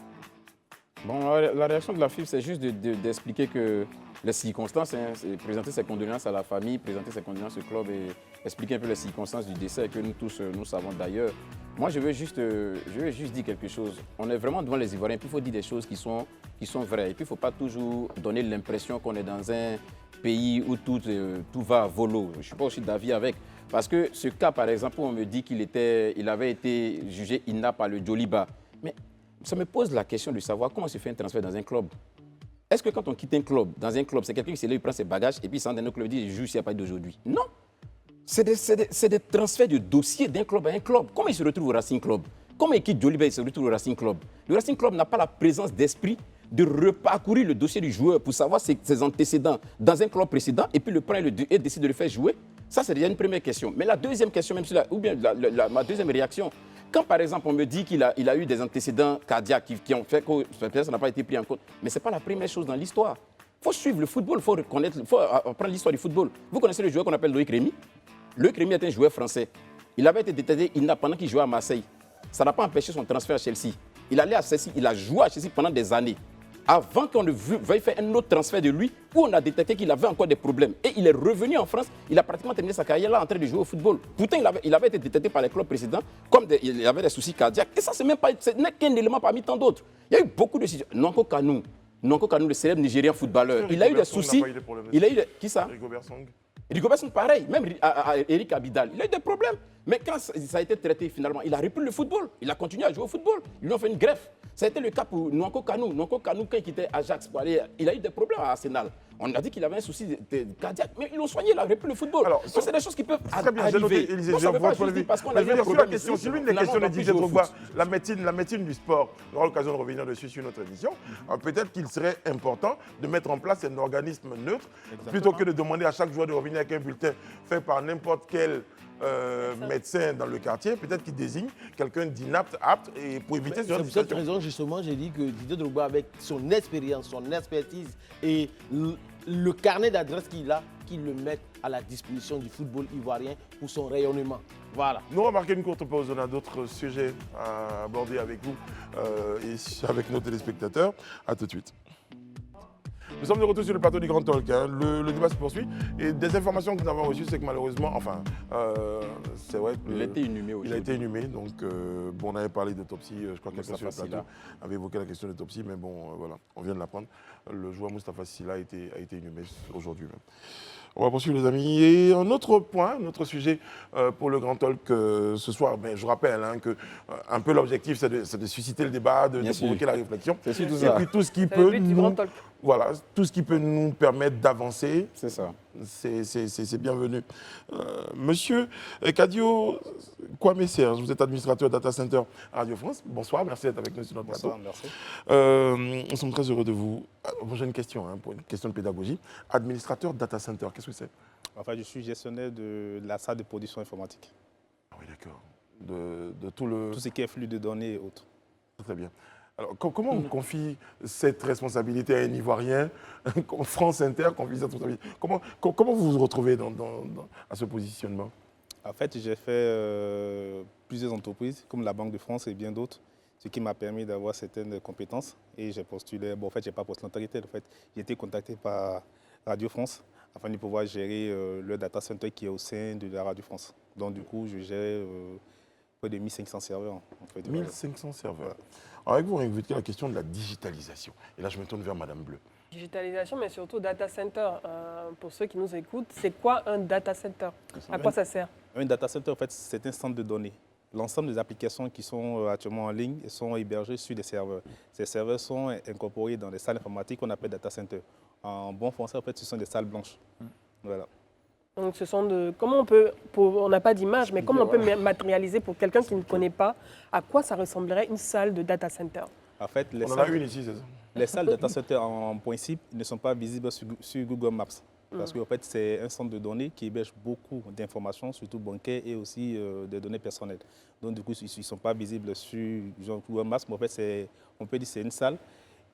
Bon, la réaction de la FIFA, c'est juste d'expliquer que les circonstances, c'est présenter ses condoléances à la famille, présenter ses condoléances au club et expliquer un peu les circonstances du décès que nous tous, nous savons d'ailleurs. Moi, je veux juste dire quelque chose. On est vraiment devant les Ivoiriens, puis il faut dire des choses qui sont vraies. Et puis, il ne faut pas toujours donner l'impression qu'on est dans un pays où tout va à volo. Je ne suis pas aussi d'avis avec. Parce que ce cas, par exemple, où on me dit qu'il avait été jugé inapte par le Djoliba, mais ça me pose la question de savoir comment se fait un transfert dans un club. Est-ce que quand on quitte un club, dans un club, c'est quelqu'un qui s'est là, il prend ses bagages et puis il s'en dans un club et dit « je joue s'il n'y a pas d'aujourd'hui ». Non. C'est des transferts de dossiers d'un club à un club. Comment il se retrouve au Racing Club? Comment il quitte Djoliba et il se retrouve au Racing Club? Le Racing Club n'a pas la présence d'esprit de reparcourir le dossier du joueur pour savoir ses antécédents dans un club précédent et puis le prend et décide de le faire jouer. Ça, c'est déjà une première question. Mais la deuxième question, même si ou bien ma deuxième réaction, quand par exemple on me dit qu'il a eu des antécédents cardiaques qui ont fait que ça n'a pas été pris en compte, mais ce n'est pas la première chose dans l'histoire. Il faut suivre le football, il faut apprendre l'histoire du football. Vous connaissez le joueur qu'on appelle Loïc Rémy? Loïc Rémy est un joueur français. Il avait été détecté inapte pendant qu'il jouait à Marseille. Ça n'a pas empêché son transfert à Chelsea. Il allait à Chelsea, il a joué à Chelsea pendant des années. Avant qu'on ne veuille faire un autre transfert de lui, où on a détecté qu'il avait encore des problèmes. Et il est revenu en France, il a pratiquement terminé sa carrière là en train de jouer au football. Pourtant, il avait été détecté par les clubs précédents, il avait des soucis cardiaques. Et ça, ce n'est qu'un élément parmi tant d'autres. Il y a eu beaucoup de situations. Nwanko Kanu, le célèbre Nigérien footballeur, il a eu des soucis. Qui ça? Rigobert Song. Rigobert Song, pareil, même Eric Abidal, il a eu des problèmes. Mais quand ça a été traité finalement, il a repris le football. Il a continué à jouer au football. Ils lui ont fait une greffe. Ça a été le cas pour Nwanko Kanu. Nwanko Kanu, quand il quittait Ajax pour aller, il a eu des problèmes à Arsenal. On a dit qu'il avait un souci cardiaque, mais ils l'ont soigné, il a repris le football. Alors, c'est des choses qui peuvent très bien, j'ai noté, Élisée, je vois votre avis. Parce qu'on a eu un problème. C'est l'une des questions de Didier Drogba, la médecine du sport. On aura l'occasion de revenir dessus sur notre émission. Peut-être qu'il serait important de mettre en place un organisme neutre, plutôt que de demander à chaque joueur de revenir avec un bulletin fait par n'importe quel médecin dans le quartier, peut-être qu'il désigne quelqu'un d'inapte, apte, et pour éviter ce genre de C'est pour cette situation. raison, justement, j'ai dit que Didier Drogba, avec son expérience, son expertise et le carnet d'adresses qu'il a, qu'il le mette à la disposition du football ivoirien pour son rayonnement. Voilà. Nous remarquons une courte pause, on a d'autres sujets à aborder avec vous et avec nos téléspectateurs. A tout de suite. Nous sommes de retour sur le plateau du Grand Talk. Le débat se poursuit. Et des informations que nous avons reçues, c'est que malheureusement, c'est vrai qu'il a été inhumé aujourd'hui. Il a été inhumé. Donc, on avait parlé d'autopsie. Je crois que quelqu'un sur le plateau avait évoqué la question d'autopsie. Mais bon, voilà, on vient de l'apprendre. Le joueur Moustapha Silla a été inhumé aujourd'hui même. On va poursuivre les amis. Et un autre point, un autre sujet pour le Grand Talk ce soir. Ben, je rappelle que un peu l'objectif, c'est de susciter le débat, de provoquer la réflexion. C'est surtout ça. Et puis tout ce qui peut tout ce qui peut nous permettre d'avancer. C'est ça. C'est bienvenu. Monsieur Kadio Kwame Serge, vous êtes administrateur Data Center à Radio France. Bonsoir, merci d'être avec nous sur notre plateau. Bonsoir, merci. Nous sommes très heureux de vous. J'ai une question, pour une question de pédagogie. Administrateur Data Center, qu'est-ce que c'est? Enfin, je suis gestionnaire de la salle de production informatique. Ah oui, d'accord. De tout ce qui est flux de données et autres. Très bien. Alors, comment on confie cette responsabilité à un Ivoirien? France Inter confie cette responsabilité. Comment vous vous retrouvez à ce positionnement? En fait, j'ai fait plusieurs entreprises, comme la Banque de France et bien d'autres. ce qui m'a permis d'avoir certaines compétences. Et j'ai postulé, bon, en fait, je n'ai pas postulé en tant que tel. En fait, j'ai été contacté par Radio France afin de pouvoir gérer le data center qui est au sein de la Radio France. Donc, du coup, je gère près de 1500 serveurs. En fait, 1500 serveurs. Alors, avec vous, on a évoqué la question de la digitalisation. Et là, je me tourne vers Madame Bleu. Digitalisation, mais surtout data center. Pour ceux qui nous écoutent, c'est quoi un data center? À quoi ça sert? Un data center, en fait, c'est un centre de données. L'ensemble des applications qui sont actuellement en ligne sont hébergées sur des serveurs. Ces serveurs sont incorporés dans des salles informatiques qu'on appelle data center. En bon français, en fait, ce sont des salles blanches. Voilà. Donc, ce sont de. Comment on peut. On n'a pas d'image, mais comment on peut matérialiser pour quelqu'un qui ne connaît pas à quoi ça ressemblerait une salle de data center? En fait, On en a une ici, c'est ça? les salles de data center, en principe, ne sont pas visibles sur Google Maps. Parce qu'en fait, c'est un centre de données qui héberge beaucoup d'informations, surtout bancaires et aussi des données personnelles. Donc, du coup, ils ne sont pas visibles sur Google Maps. Mais en fait, on peut dire que c'est une salle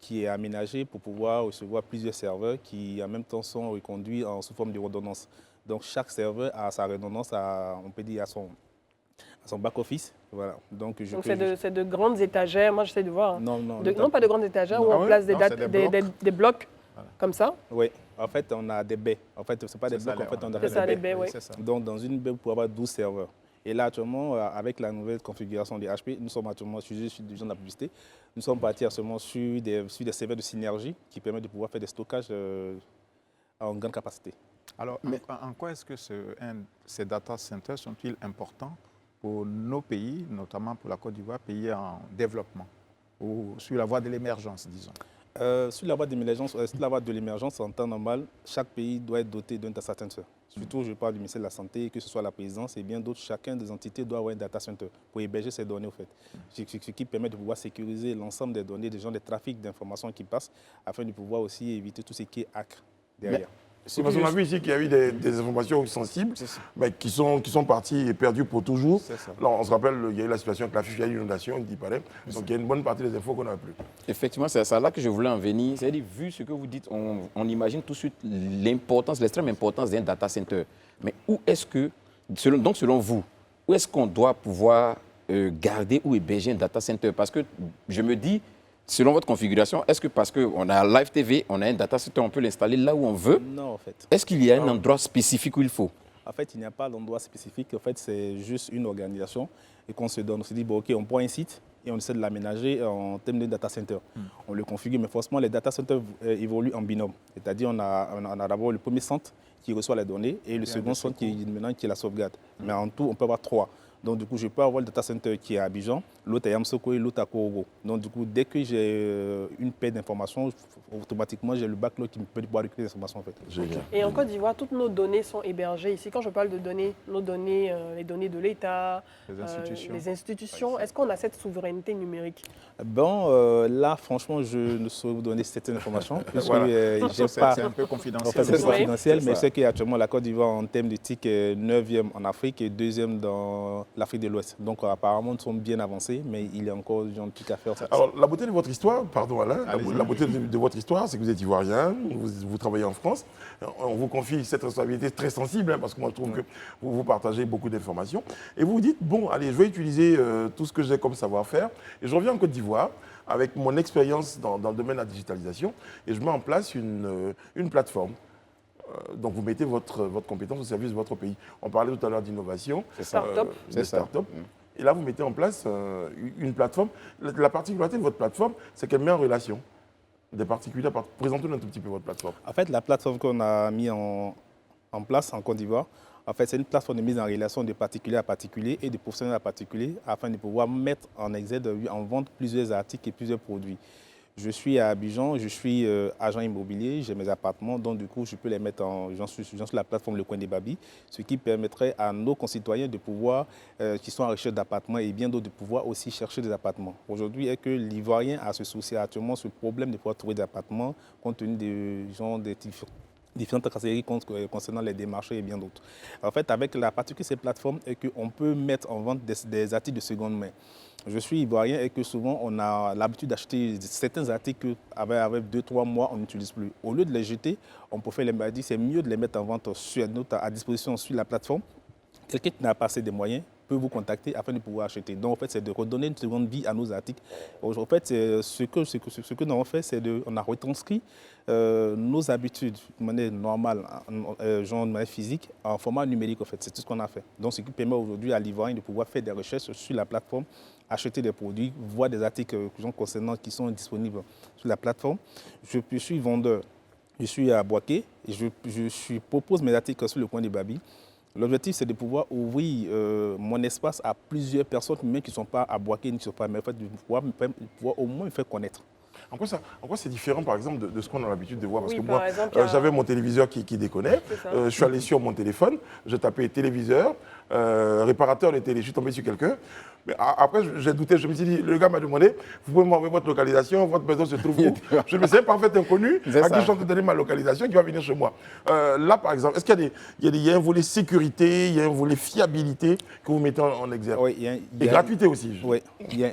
qui est aménagée pour pouvoir recevoir plusieurs serveurs qui, en même temps, sont reconduits sous forme de redondance. Donc, chaque serveur a sa redondance, on peut dire, à son back-office. Voilà. Donc, c'est de grandes étagères. Moi, j'essaie de voir. Non, pas de grandes étagères où on place des blocs comme ça. Oui. En fait, on a des baies. En fait, ce n'est pas des blocs, en fait, on a des baies. Oui. Donc, dans une baie, vous pouvez avoir 12 serveurs. Et là, actuellement, avec la nouvelle configuration des HP, nous sommes actuellement, je suis du genre de la publicité, nous sommes partis actuellement sur des serveurs de synergie qui permettent de pouvoir faire des stockages en grande capacité. Alors, en quoi est-ce que ces data centers sont-ils importants pour nos pays, notamment pour la Côte d'Ivoire, pays en développement, ou sur la voie de l'émergence, disons? Sur la voie de l'émergence, en temps normal, chaque pays doit être doté d'un data center. Surtout, je parle du ministère de la Santé, que ce soit la présidence et bien d'autres, chacun des entités doit avoir un data center pour héberger ces données, au fait. Ce qui permet de pouvoir sécuriser l'ensemble des données, des trafics d'informations qui passent, afin de pouvoir aussi éviter tout ce qui est hack derrière. Parce qu'on a vu ici qu'il y a eu des informations sensibles mais qui sont parties et perdues pour toujours. Là, on se rappelle, il y a eu la situation avec la FIFIA inondation, il dit pareil. Donc il y a une bonne partie des infos qu'on n'a plus. Effectivement, c'est ça là que je voulais en venir. C'est-à-dire, vu ce que vous dites, on imagine tout de suite l'extrême importance d'un data center. Mais où est-ce que, selon vous, où est-ce qu'on doit pouvoir garder ou héberger un data center? Parce que je me dis, selon votre configuration, est-ce que parce qu'on a Live TV, on a un data center, on peut l'installer là où on veut? Non, en fait. Est-ce qu'il y a un endroit spécifique où il faut? En fait, il n'y a pas d'endroit spécifique. En fait, c'est juste une organisation et qu'on se donne. On se dit, bon, OK, on prend un site et on essaie de l'aménager en termes de data center. On le configure, mais forcément, les data centers évoluent en binôme. C'est-à-dire, on a d'abord le premier centre qui reçoit les données et le second centre qui est la sauvegarde. Mais en tout, on peut avoir 3. Donc, du coup, je peux avoir le data center qui est à Abidjan, l'autre à Yamoussoukro et l'autre à Korogo. Donc, du coup, dès que j'ai une paire d'informations, automatiquement, j'ai le backlog qui me permet de pouvoir récupérer les informations. En fait. Et en Côte d'Ivoire, toutes nos données sont hébergées ici. Quand je parle de données, nos données, les données de l'État, les institutions, est-ce qu'on a cette souveraineté numérique? Bon, là, franchement, je ne saurais vous donner certaines informations. C'est un peu confidentiel. En fait, c'est confidentiel, mais c'est qu'actuellement, la Côte d'Ivoire, en termes d'éthique, est 9e en Afrique et 2e dans l'Afrique de l'Ouest. Donc, apparemment, nous sommes bien avancés, mais il y a encore un truc à faire. Alors, la beauté de votre histoire, pardon Alain, la beauté de votre histoire, c'est que vous êtes ivoirien, vous travaillez en France. On vous confie cette responsabilité très sensible, parce que moi, je trouve que vous partagez beaucoup d'informations. Et vous vous dites, bon, allez, je vais utiliser tout ce que j'ai comme savoir-faire. Et je reviens en Côte d'Ivoire avec mon expérience dans le domaine de la digitalisation et je mets en place une plateforme. Donc vous mettez votre compétence au service de votre pays. On parlait tout à l'heure d'innovation, c'est start-up. Et là, vous mettez en place une plateforme. La particularité de votre plateforme, c'est qu'elle met en relation des particuliers. Présentez-nous un tout petit peu votre plateforme. En fait, la plateforme qu'on a mis en place en Côte d'Ivoire, en fait, c'est une plateforme de mise en relation de particulier à particulier et de professionnel à particulier afin de pouvoir mettre en exergue, en vente plusieurs articles et plusieurs produits. Je suis à Abidjan, je suis agent immobilier, j'ai mes appartements, donc du coup, je peux les mettre j'en suis sur la plateforme Le Coin des Babis, ce qui permettrait à nos concitoyens de pouvoir, qui sont en recherche d'appartements et bien d'autres, de pouvoir aussi chercher des appartements. Aujourd'hui, est que l'Ivoirien a ce souci actuellement, ce problème de pouvoir trouver des appartements, compte tenu des différentes tracasseries concernant les démarchés et bien d'autres. En fait, avec la particularité de ces plateformes, est qu'on peut mettre en vente des articles de seconde main. Je suis ivoirien et que souvent on a l'habitude d'acheter certains articles avec 2-3 mois, on n'utilise plus. Au lieu de les jeter, on peut faire c'est mieux de les mettre en vente à disposition sur la plateforme quelqu'un qui n'a pas assez de moyens peut vous contacter afin de pouvoir acheter. Donc, en fait, c'est de redonner une seconde vie à nos articles. En fait, ce que nous avons fait, c'est on a retranscrit nos habitudes de manière normale, genre de manière physique, en format numérique, en fait. C'est tout ce qu'on a fait. Donc, ce qui permet aujourd'hui à l'Ivoirien de pouvoir faire des recherches sur la plateforme, acheter des produits, voir des articles concernant qui sont disponibles sur la plateforme. Je suis vendeur, je suis à Boaké, et je propose mes articles sur le coin de Babi. L'objectif, c'est de pouvoir ouvrir mon espace à plusieurs personnes, même qui ne sont pas à Boaké, ni qui ne sont pas, mais en fait, de pouvoir au moins me faire connaître. En quoi c'est différent, par exemple, de ce qu'on a l'habitude de voir? Parce Oui, que par moi, exemple, j'avais mon téléviseur qui déconnait. Je suis allé sur mon téléphone, je tapais téléviseur, réparateur de télé, je suis tombé sur quelqu'un. Mais après, j'ai douté, je me suis dit, le gars m'a demandé, vous pouvez m'envoyer votre localisation, votre maison se trouve où? Je me sais pas, en fait, inconnu, à qui je suis en train de donner ma localisation, qui va venir chez moi. Là, par exemple, est-ce qu'il y a un volet sécurité, il y a un volet fiabilité que vous mettez en exergue? Oui, et gratuité aussi. Oui,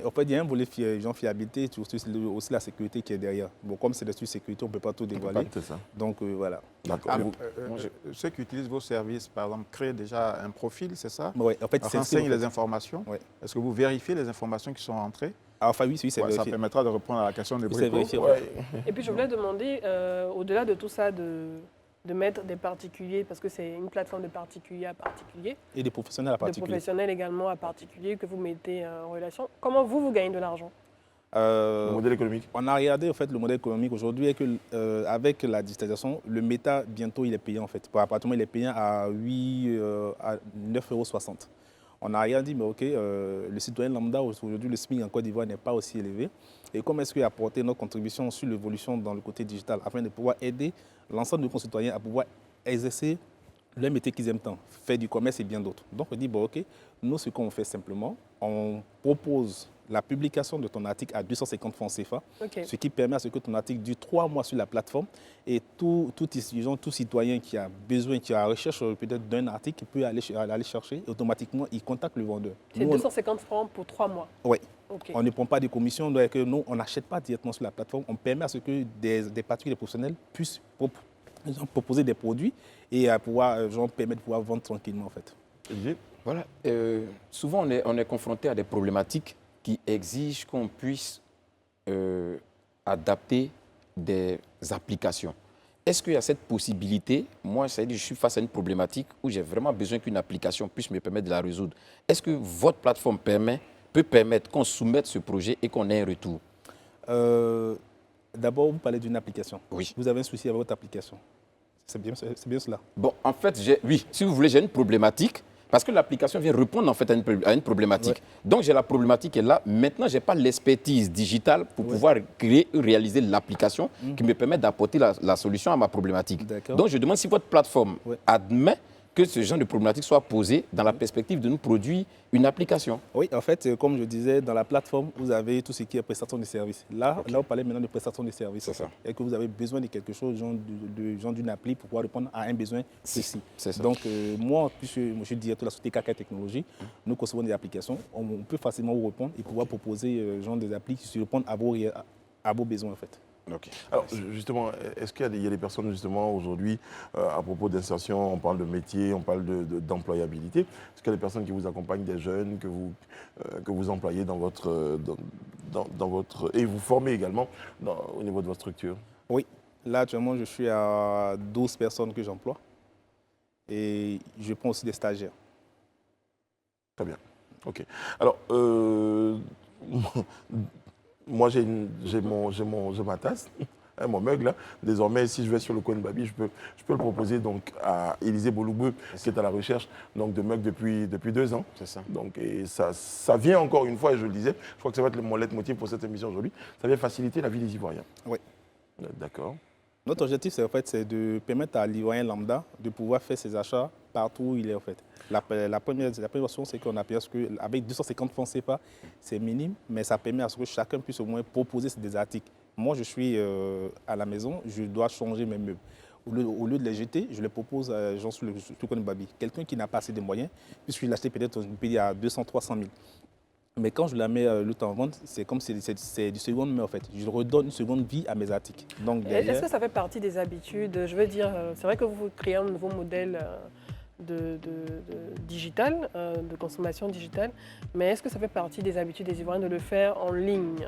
en fait, il y a un volet fiabilité et aussi la sécurité qui est derrière. Bon, comme c'est des trucs de sécurité, on ne peut pas tout dévoiler. C'est ça. Donc, voilà. D'accord. Ceux qui utilisent vos services, par exemple, créent déjà un profil, c'est ça? Oui, en fait, renseignent les informations. Oui. Est-ce que vous vérifiez les informations qui sont rentrées? Enfin, oui, c'est Ça vérifié. permettra de répondre à la question de C'est Brico. vérifié, Et puis je voulais demander, au-delà de tout ça, de mettre des particuliers, parce que c'est une plateforme de particulier à particulier, Et des professionnels à de particulier. professionnels également à particulier que vous mettez en relation. Comment vous gagnez de l'argent? Le modèle économique. On a regardé en fait le modèle économique aujourd'hui et que avec la digitalisation, le méta bientôt il est payant en fait. Par appartement il est payant à 9,60 €. On a regardé mais ok, le citoyen lambda aujourd'hui le SMIC en Côte d'Ivoire n'est pas aussi élevé. Et comment est-ce qu'il a apporté notre contribution sur l'évolution dans le côté digital afin de pouvoir aider l'ensemble de nos concitoyens à pouvoir exercer le métier qu'ils aiment tant, faire du commerce et bien d'autres. Donc on dit bon ok, nous ce qu'on fait simplement, on propose la publication de ton article à 250 francs CFA, ce qui permet à ce que ton article dure 3 mois sur la plateforme et tout citoyen qui a besoin, qui a recherche peut-être d'un article, peut aller chercher et automatiquement il contacte le vendeur. C'est 250 francs pour 3 mois. Oui. Okay. On ne prend pas de commission, donc nous on n'achète pas directement sur la plateforme, on permet à ce que des particuliers professionnels puissent proposer des produits et à pouvoir permettre de pouvoir vendre tranquillement en fait. Voilà. Souvent on est confronté à des problématiques qui exigent qu'on puisse adapter des applications. Est-ce qu'il y a cette possibilité? Moi, je suis face à une problématique où j'ai vraiment besoin qu'une application puisse me permettre de la résoudre. Est-ce que votre plateforme peut permettre qu'on soumette ce projet et qu'on ait un retour? D'abord, vous parlez d'une application. Oui. Vous avez un souci avec votre application. C'est bien cela. Bon, en fait, oui, si vous voulez, j'ai une problématique. Parce que l'application vient répondre en fait à une problématique. Ouais. Donc j'ai la problématique qui est là. Maintenant, je n'ai pas l'expertise digitale pour pouvoir réaliser l'application qui me permet d'apporter la solution à ma problématique. Donc je demande si votre plateforme admet que ce genre de problématique soit posée dans la perspective de nous produire une application. Oui, en fait, comme je disais, dans la plateforme, vous avez tout ce qui est prestation de services. Là, on parlait maintenant de prestation de services. C'est ça. Et que vous avez besoin de quelque chose, genre d'une appli pour pouvoir répondre à un besoin précis. C'est ça. Donc, moi, puisque je suis directeur de la société KK Technologies, nous concevons des applications. On peut facilement vous répondre et pouvoir proposer des applis qui répondent à vos besoins, en fait. Okay. Alors justement, est-ce qu'il y a des personnes justement aujourd'hui, à propos d'insertion, on parle de métier, on parle d'employabilité, est-ce qu'il y a des personnes qui vous accompagnent, des jeunes que vous employez dans votre, et vous formez également au niveau de votre structure? Oui, là actuellement je suis à 12 personnes que j'emploie et je prends aussi des stagiaires. Très bien, ok. Alors, moi, j'ai ma tasse, mon mug là. Désormais, si je vais sur le coin de Babi, je peux le proposer donc à Élisée Boloubeu, qui est à la recherche donc, de mugs depuis 2 ans. C'est ça. Donc, et ça vient encore une fois, et je le disais, je crois que ça va être mon leitmotiv pour cette émission aujourd'hui, ça vient faciliter la vie des Ivoiriens. Oui. D'accord. Notre objectif, c'est de permettre à l'Ivoirien lambda de pouvoir faire ses achats partout où il est en fait. La première option, c'est qu'on a payé qu'avec 250 francs CFA, c'est minime, mais ça permet à ce que chacun puisse au moins proposer des articles. Moi, je suis à la maison, je dois changer mes meubles. Au lieu de les jeter, je les propose à gens sur le coin de Babi. Quelqu'un qui n'a pas assez de moyens, puisque je l'ai acheté peut-être à 200, 300 000. Mais quand je la mets le temps en vente, c'est comme si c'est du seconde main en fait. Je redonne une seconde vie à mes articles. Est-ce que ça fait partie des habitudes? Je veux dire, c'est vrai que vous créez un nouveau modèle digital, de consommation digitale, mais est-ce que ça fait partie des habitudes des Ivoiriens de le faire en ligne?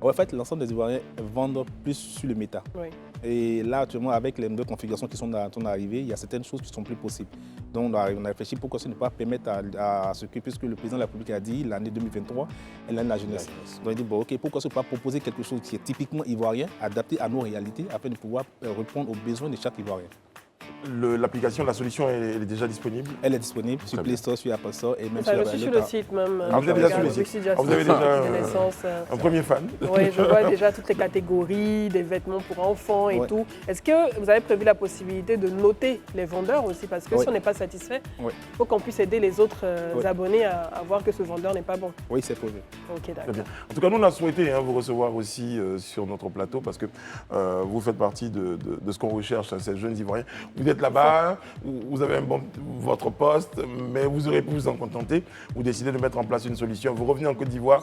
En fait, l'ensemble des Ivoiriens vendent plus sur le méta. Oui. Et là, actuellement, avec les nouvelles configurations qui sont en train d'arriver, il y a certaines choses qui ne sont plus possibles. Donc, on a réfléchi pourquoi ne pas permettre à ce que, puisque le président de la République a dit l'année 2023 est l'année de la jeunesse. Donc, il dit, bon, ok, pourquoi ne pas proposer quelque chose qui est typiquement ivoirien, adapté à nos réalités, afin de pouvoir répondre aux besoins de chaque Ivoirien. L'application, la solution, elle est déjà disponible? Elle est disponible sur Play Store, sur Apple Store et même Ça, sur aussi sur le site même. Ah, vous êtes déjà sur le site. Vous avez déjà un premier fan? Oui, je vois déjà toutes les catégories, des vêtements pour enfants et tout. Est-ce que vous avez prévu la possibilité de noter les vendeurs aussi? Parce que si on n'est pas satisfait, il faut qu'on puisse aider les autres abonnés à voir que ce vendeur n'est pas bon. Oui, c'est prévu. Ok, d'accord. Très bien. En tout cas, nous, on a souhaité vous recevoir aussi sur notre plateau parce que vous faites partie de ce qu'on recherche, ces jeunes Ivoiriens. Vous êtes là-bas, vous avez votre poste, mais vous aurez pu vous en contenter. Vous décidez de mettre en place une solution. Vous revenez en Côte d'Ivoire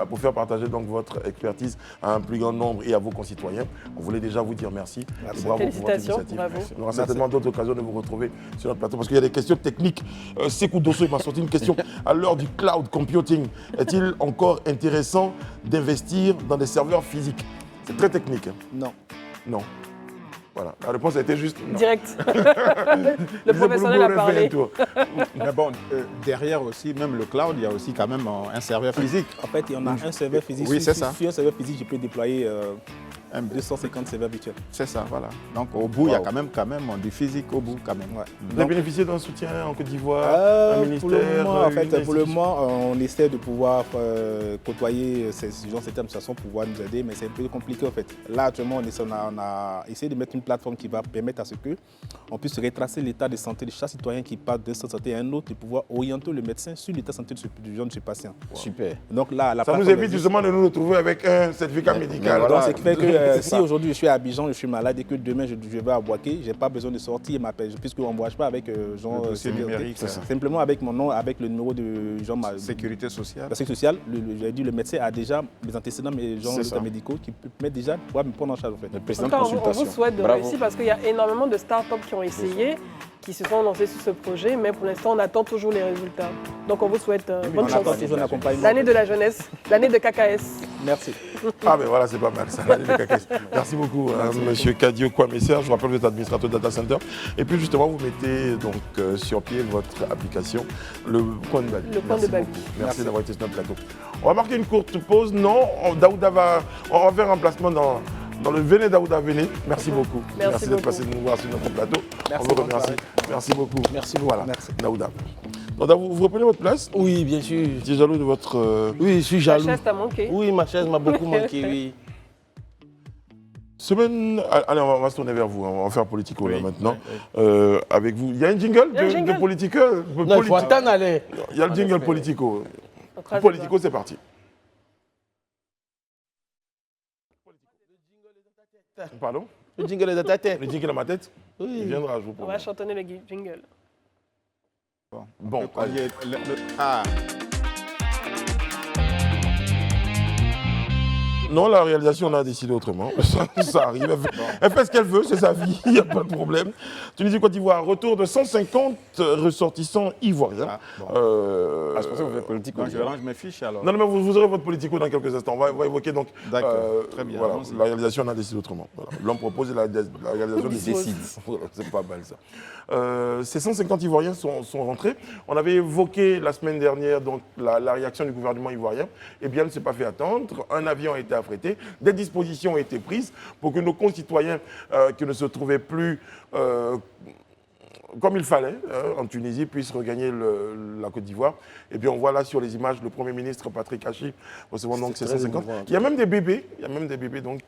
pour faire partager donc votre expertise à un plus grand nombre et à vos concitoyens. On voulait déjà vous dire merci. Merci. Et bravo Félicitations, pour votre initiative. bravo. On aura certainement d'autres occasions de vous retrouver sur notre plateau parce qu'il y a des questions techniques. Sekou Dosso, il m'a sorti une question. À l'heure du cloud computing, est-il encore intéressant d'investir dans des serveurs physiques? C'est très technique. Non. Non. Voilà, la réponse a été juste non. Direct. Le professionnel a parlé. Mais bon, derrière aussi, même le cloud, il y a aussi quand même un serveur physique. En fait, il y en a un serveur physique. Oui, c'est ça. Sur un serveur physique, je peux déployer 250 serveurs virtuels. C'est ça, voilà. Donc au bout, il y a quand même du physique au bout quand même. Ouais. Vous avez bénéficié d'un soutien en Côte d'Ivoire, un ministère? Pour le moment, en fait, une pour le institution? moment, on essaie de pouvoir côtoyer ces gens, cette administration pour pouvoir nous aider, mais c'est un peu compliqué en fait. Là, actuellement, on a essayé de mettre une plateforme qui va permettre à ce qu'on puisse retracer l'état de santé de chaque citoyen qui part d'un centre de santé à un autre et pouvoir orienter le médecin sur l'état de santé du jeune, de ce patient. Wow. Super. Donc là, la Ça nous évite justement de nous retrouver avec un certificat médical. Donc, ce qui fait que si aujourd'hui je suis à Abidjan, je suis malade et que demain je vais à Boaké, je n'ai pas besoin de sortir ma paix, puisqu'on ne voyage pas avec Jean numérique, c'est ça. Simplement avec mon nom, avec le numéro de Jean Sécurité sociale. La sécurité sociale, j'ai dit le médecin a déjà mes antécédents, mes gens médicaux qui permettent déjà de pouvoir me prendre en charge en fait. Le En président tout de cas, on consultation. vous souhaite de Bravo. réussir parce qu'il y a énormément de startups qui ont essayé, qui se sont lancés sur ce projet, mais pour l'instant, on attend toujours les résultats. Donc, on vous souhaite bonne On chance. attend toujours un accompagnement. L'année de la jeunesse, l'année de KKS. Merci. Ah ben voilà, c'est pas mal ça. Merci beaucoup, Monsieur Kadio Kwamesser. Je vous rappelle que vous êtes administrateur data center. Et puis justement, vous mettez donc sur pied votre application, le coin de Bali. Le coin de Bali. Merci d'avoir été sur notre plateau. On va marquer une courte pause. Non, Daouda on va faire un placement dans le Venez Daouda, venez. Merci beaucoup. Merci d'être beaucoup. passé nous voir sur notre plateau. Merci, On vous bonne remercie. soirée. Merci beaucoup. Merci beaucoup. Voilà, Merci. Daouda. Daouda, vous reprenez votre place? Oui, bien sûr. Vous êtes jaloux de votre... Oui, je suis La jaloux. chaise t'a manqué. Oui, ma chaise m'a beaucoup manqué, oui. Semaine, allez, on va se tourner vers vous, on va faire Politico là maintenant. oui. Avec vous, il y a un jingle Il y a un jingle. de Politico. Non, il faut attendre, allez. Il y a le jingle Politico. On croise les Politico, c'est parti. Pardon? Le jingle est dans ta tête. Le jingle à ma tête? Il Oui. viendra, je vous doigts. On promets. va chantonner le jingle. Bon, allez. Ah, Non, la réalisation, on a décidé autrement. Ça arrive. Elle fait ce qu'elle veut, c'est sa vie, il n'y a pas de problème. Tunisie, Côte d'Ivoire, retour de 150 ressortissants ivoiriens. Ah, bon. Je pensais que vous faites politique. donc je range mes fiches alors. Non, mais vous aurez votre politico dans quelques instants. On va évoquer donc. D'accord, très bien, Voilà, allons-y. la réalisation, on a décidé autrement. Voilà. L'homme propose et la réalisation décide. Voilà, c'est pas mal ça. Ces 150 Ivoiriens sont rentrés. On avait évoqué la semaine dernière donc, la réaction du gouvernement ivoirien. Eh bien, elle ne s'est pas fait attendre. Un avion a été affrété. Des dispositions ont été prises pour que nos concitoyens qui ne se trouvaient plus comme il fallait en Tunisie puissent regagner la Côte d'Ivoire. Et puis on voit là sur les images le Premier ministre Patrick Hachi recevant donc ces très 150. émouvant. Il y a même des bébés. Il y a même des bébés donc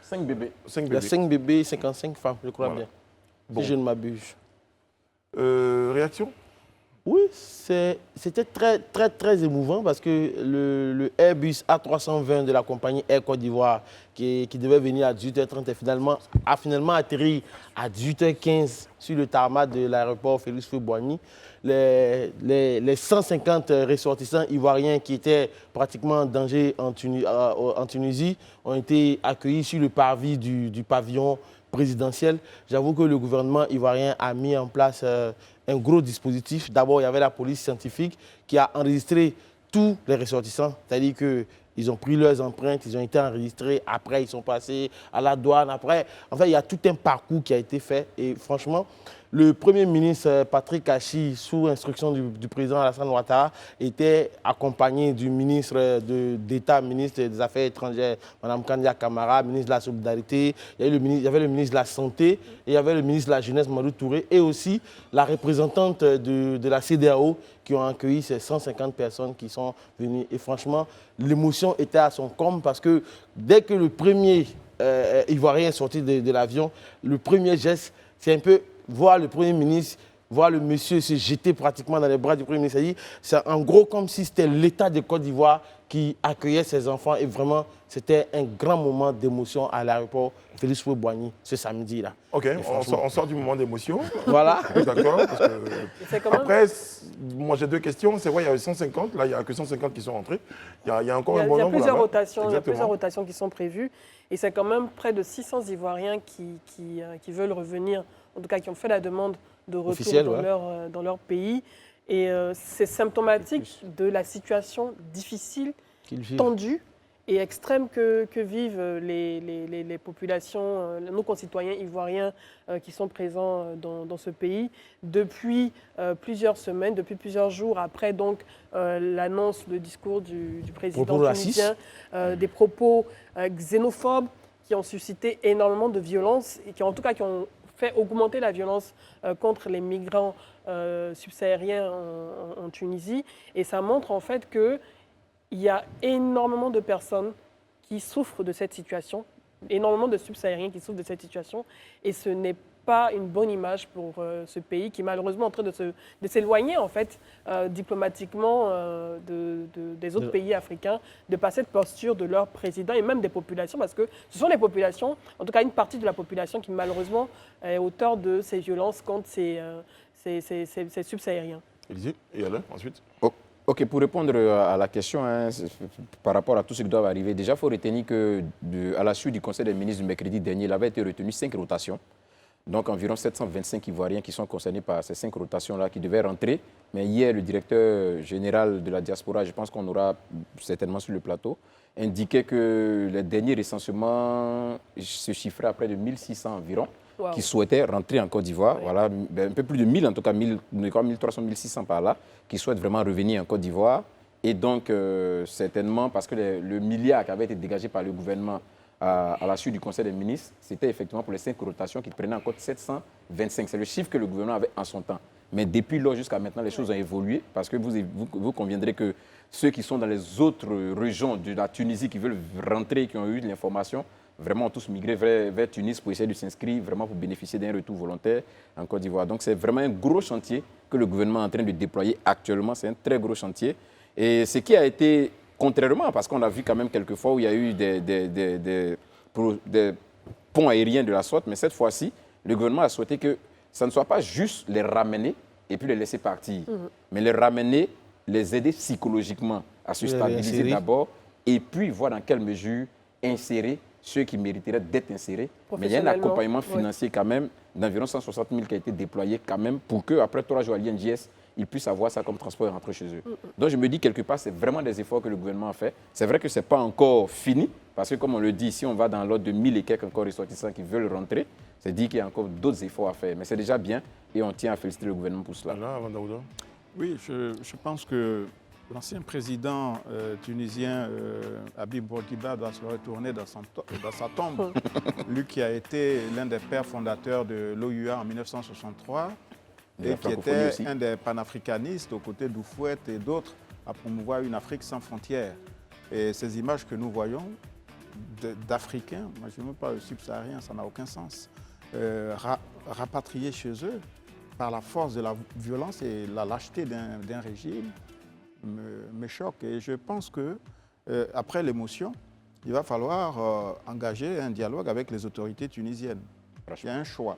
5 bébés. 5 Il y a bébés. 5 bébés, 55 femmes, je crois Voilà. bien. Bon. Si je ne m'abuse. Réaction? Oui, c'était très émouvant parce que le Airbus A320 de la compagnie Air Côte d'Ivoire qui devait venir à 18h30 a finalement atterri à 18h15 sur le tarmac de l'aéroport Félix Houphouët-Boigny. Les 150 ressortissants ivoiriens qui étaient pratiquement en danger en Tunisie ont été accueillis sur le parvis du pavillon présidentielle, j'avoue que le gouvernement ivoirien a mis en place un gros dispositif. D'abord, il y avait la police scientifique qui a enregistré tous les ressortissants, c'est-à-dire qu'ils ont pris leurs empreintes, ils ont été enregistrés, après ils sont passés à la douane, après. En fait, il y a tout un parcours qui a été fait et franchement, le Premier ministre Patrick Achi, sous instruction du président Alassane Ouattara, était accompagné du ministre d'État, ministre des Affaires étrangères, Mme Kandia Camara, ministre de la Solidarité, il y avait le ministre de la Santé, et il y avait le ministre de la Jeunesse, Madou Touré, et aussi la représentante de la CEDEAO qui ont accueilli ces 150 personnes qui sont venues. Et franchement, l'émotion était à son comble parce que dès que le premier Ivoirien est sorti de l'avion, le premier geste, c'est un peu voir le Premier ministre, voir le monsieur se jeter pratiquement dans les bras du Premier ministre. C'est en gros comme si c'était l'État de Côte d'Ivoire qui accueillait ses enfants. Et vraiment, c'était un grand moment d'émotion à l'aéroport Félix Houphouët-Boigny ce samedi-là. Ok, on sort du moment d'émotion. Voilà. D'accord. Parce que... C'est quand même- Après, moi j'ai deux questions. C'est vrai, il y a eu 150. Là, il n'y a que 150 qui sont rentrés. Il y a encore un bon Il y a nombre plusieurs là-bas. rotations, il y a Exactement. plusieurs rotations qui sont prévues. Et c'est quand même près de 600 Ivoiriens qui veulent revenir, en tout cas qui ont fait la demande de retour Officielle, dans, ouais. dans leur pays. Et c'est symptomatique de la situation difficile, Qu'ils vivent. tendue et extrême que vivent les populations, nos concitoyens ivoiriens qui sont présents dans ce pays depuis plusieurs semaines, depuis plusieurs jours après donc l'annonce, le discours du président Propos racistes. tunisien, des propos xénophobes qui ont suscité énormément de violence et qui en tout cas qui ont fait augmenter la violence contre les migrants subsahariens en Tunisie. Et ça montre en fait que il y a énormément de personnes qui souffrent de cette situation, énormément de subsahariens qui souffrent de cette situation, et ce n'est pas une bonne image pour ce pays qui est malheureusement en train de s'éloigner en fait diplomatiquement des autres pays africains, de passer cette posture de leurs présidents et même des populations, parce que ce sont les populations, en tout cas une partie de la population qui malheureusement est auteur de ces violences contre ces subsahariens. Élisée, et Alain, ensuite. Ok, pour répondre à la question, par rapport à tout ce qui doit arriver, déjà, il faut retenir qu'à la suite du Conseil des ministres du mercredi dernier, il avait été retenu 5 rotations. Donc, environ 725 Ivoiriens qui sont concernés par ces 5 rotations-là qui devaient rentrer. Mais hier, le directeur général de la diaspora, je pense qu'on aura certainement sur le plateau, indiquait que les derniers recensements se chiffraient à près de 1600 environ. Wow. Qui souhaitaient rentrer en Côte d'Ivoire. Oui. Voilà, un peu plus de 1000, en tout cas 1300, 1600 par là, qui souhaitent vraiment revenir en Côte d'Ivoire. Et donc, certainement, parce que le milliard qui avait été dégagé par le gouvernement à la suite du Conseil des ministres, c'était effectivement pour les 5 rotations qui prenaient en compte 725. C'est le chiffre que le gouvernement avait en son temps. Mais depuis lors jusqu'à maintenant, les choses ont évolué parce que vous conviendrez que ceux qui sont dans les autres régions de la Tunisie qui veulent rentrer, qui ont eu de l'information, vraiment ont tous migré vers Tunis pour essayer de s'inscrire, vraiment pour bénéficier d'un retour volontaire en Côte d'Ivoire. Donc c'est vraiment un gros chantier que le gouvernement est en train de déployer actuellement. C'est un très gros chantier. Et ce qui a été, contrairement, parce qu'on a vu quand même quelques fois où il y a eu des ponts aériens de la sorte, mais cette fois-ci, le gouvernement a souhaité que ça ne soit pas juste les ramener et puis les laisser partir, mais les ramener, les aider psychologiquement à se stabiliser d'abord et puis voir dans quelle mesure insérer ceux qui mériteraient d'être insérés. Mais il y a un accompagnement financier quand même d'environ 160 000 qui a été déployé quand même pour qu'après 3 jours à l'INJS, ils puissent avoir ça comme transport et rentrer chez eux. Donc je me dis quelque part, c'est vraiment des efforts que le gouvernement a fait. C'est vrai que ce n'est pas encore fini, parce que comme on le dit, si on va dans l'ordre de 1000 et quelques encore ressortissants qui veulent rentrer, c'est dit qu'il y a encore d'autres efforts à faire. Mais c'est déjà bien et on tient à féliciter le gouvernement pour cela. Alain, avant Daouda. Oui, je pense que l'ancien président tunisien Habib Bourguiba doit se retourner dans sa tombe. Lui qui a été l'un des pères fondateurs de l'OUA en 1963 et qui était aussi un des panafricanistes aux côtés d'Houphouët et d'autres à promouvoir une Afrique sans frontières. Et ces images que nous voyons d'Africains, moi je ne veux pas le subsaharien, ça n'a aucun sens, rapatriés chez eux par la force de la violence et la lâcheté d'un régime me choque. Et je pense que après l'émotion, il va falloir engager un dialogue avec les autorités tunisiennes. Il y a un choix.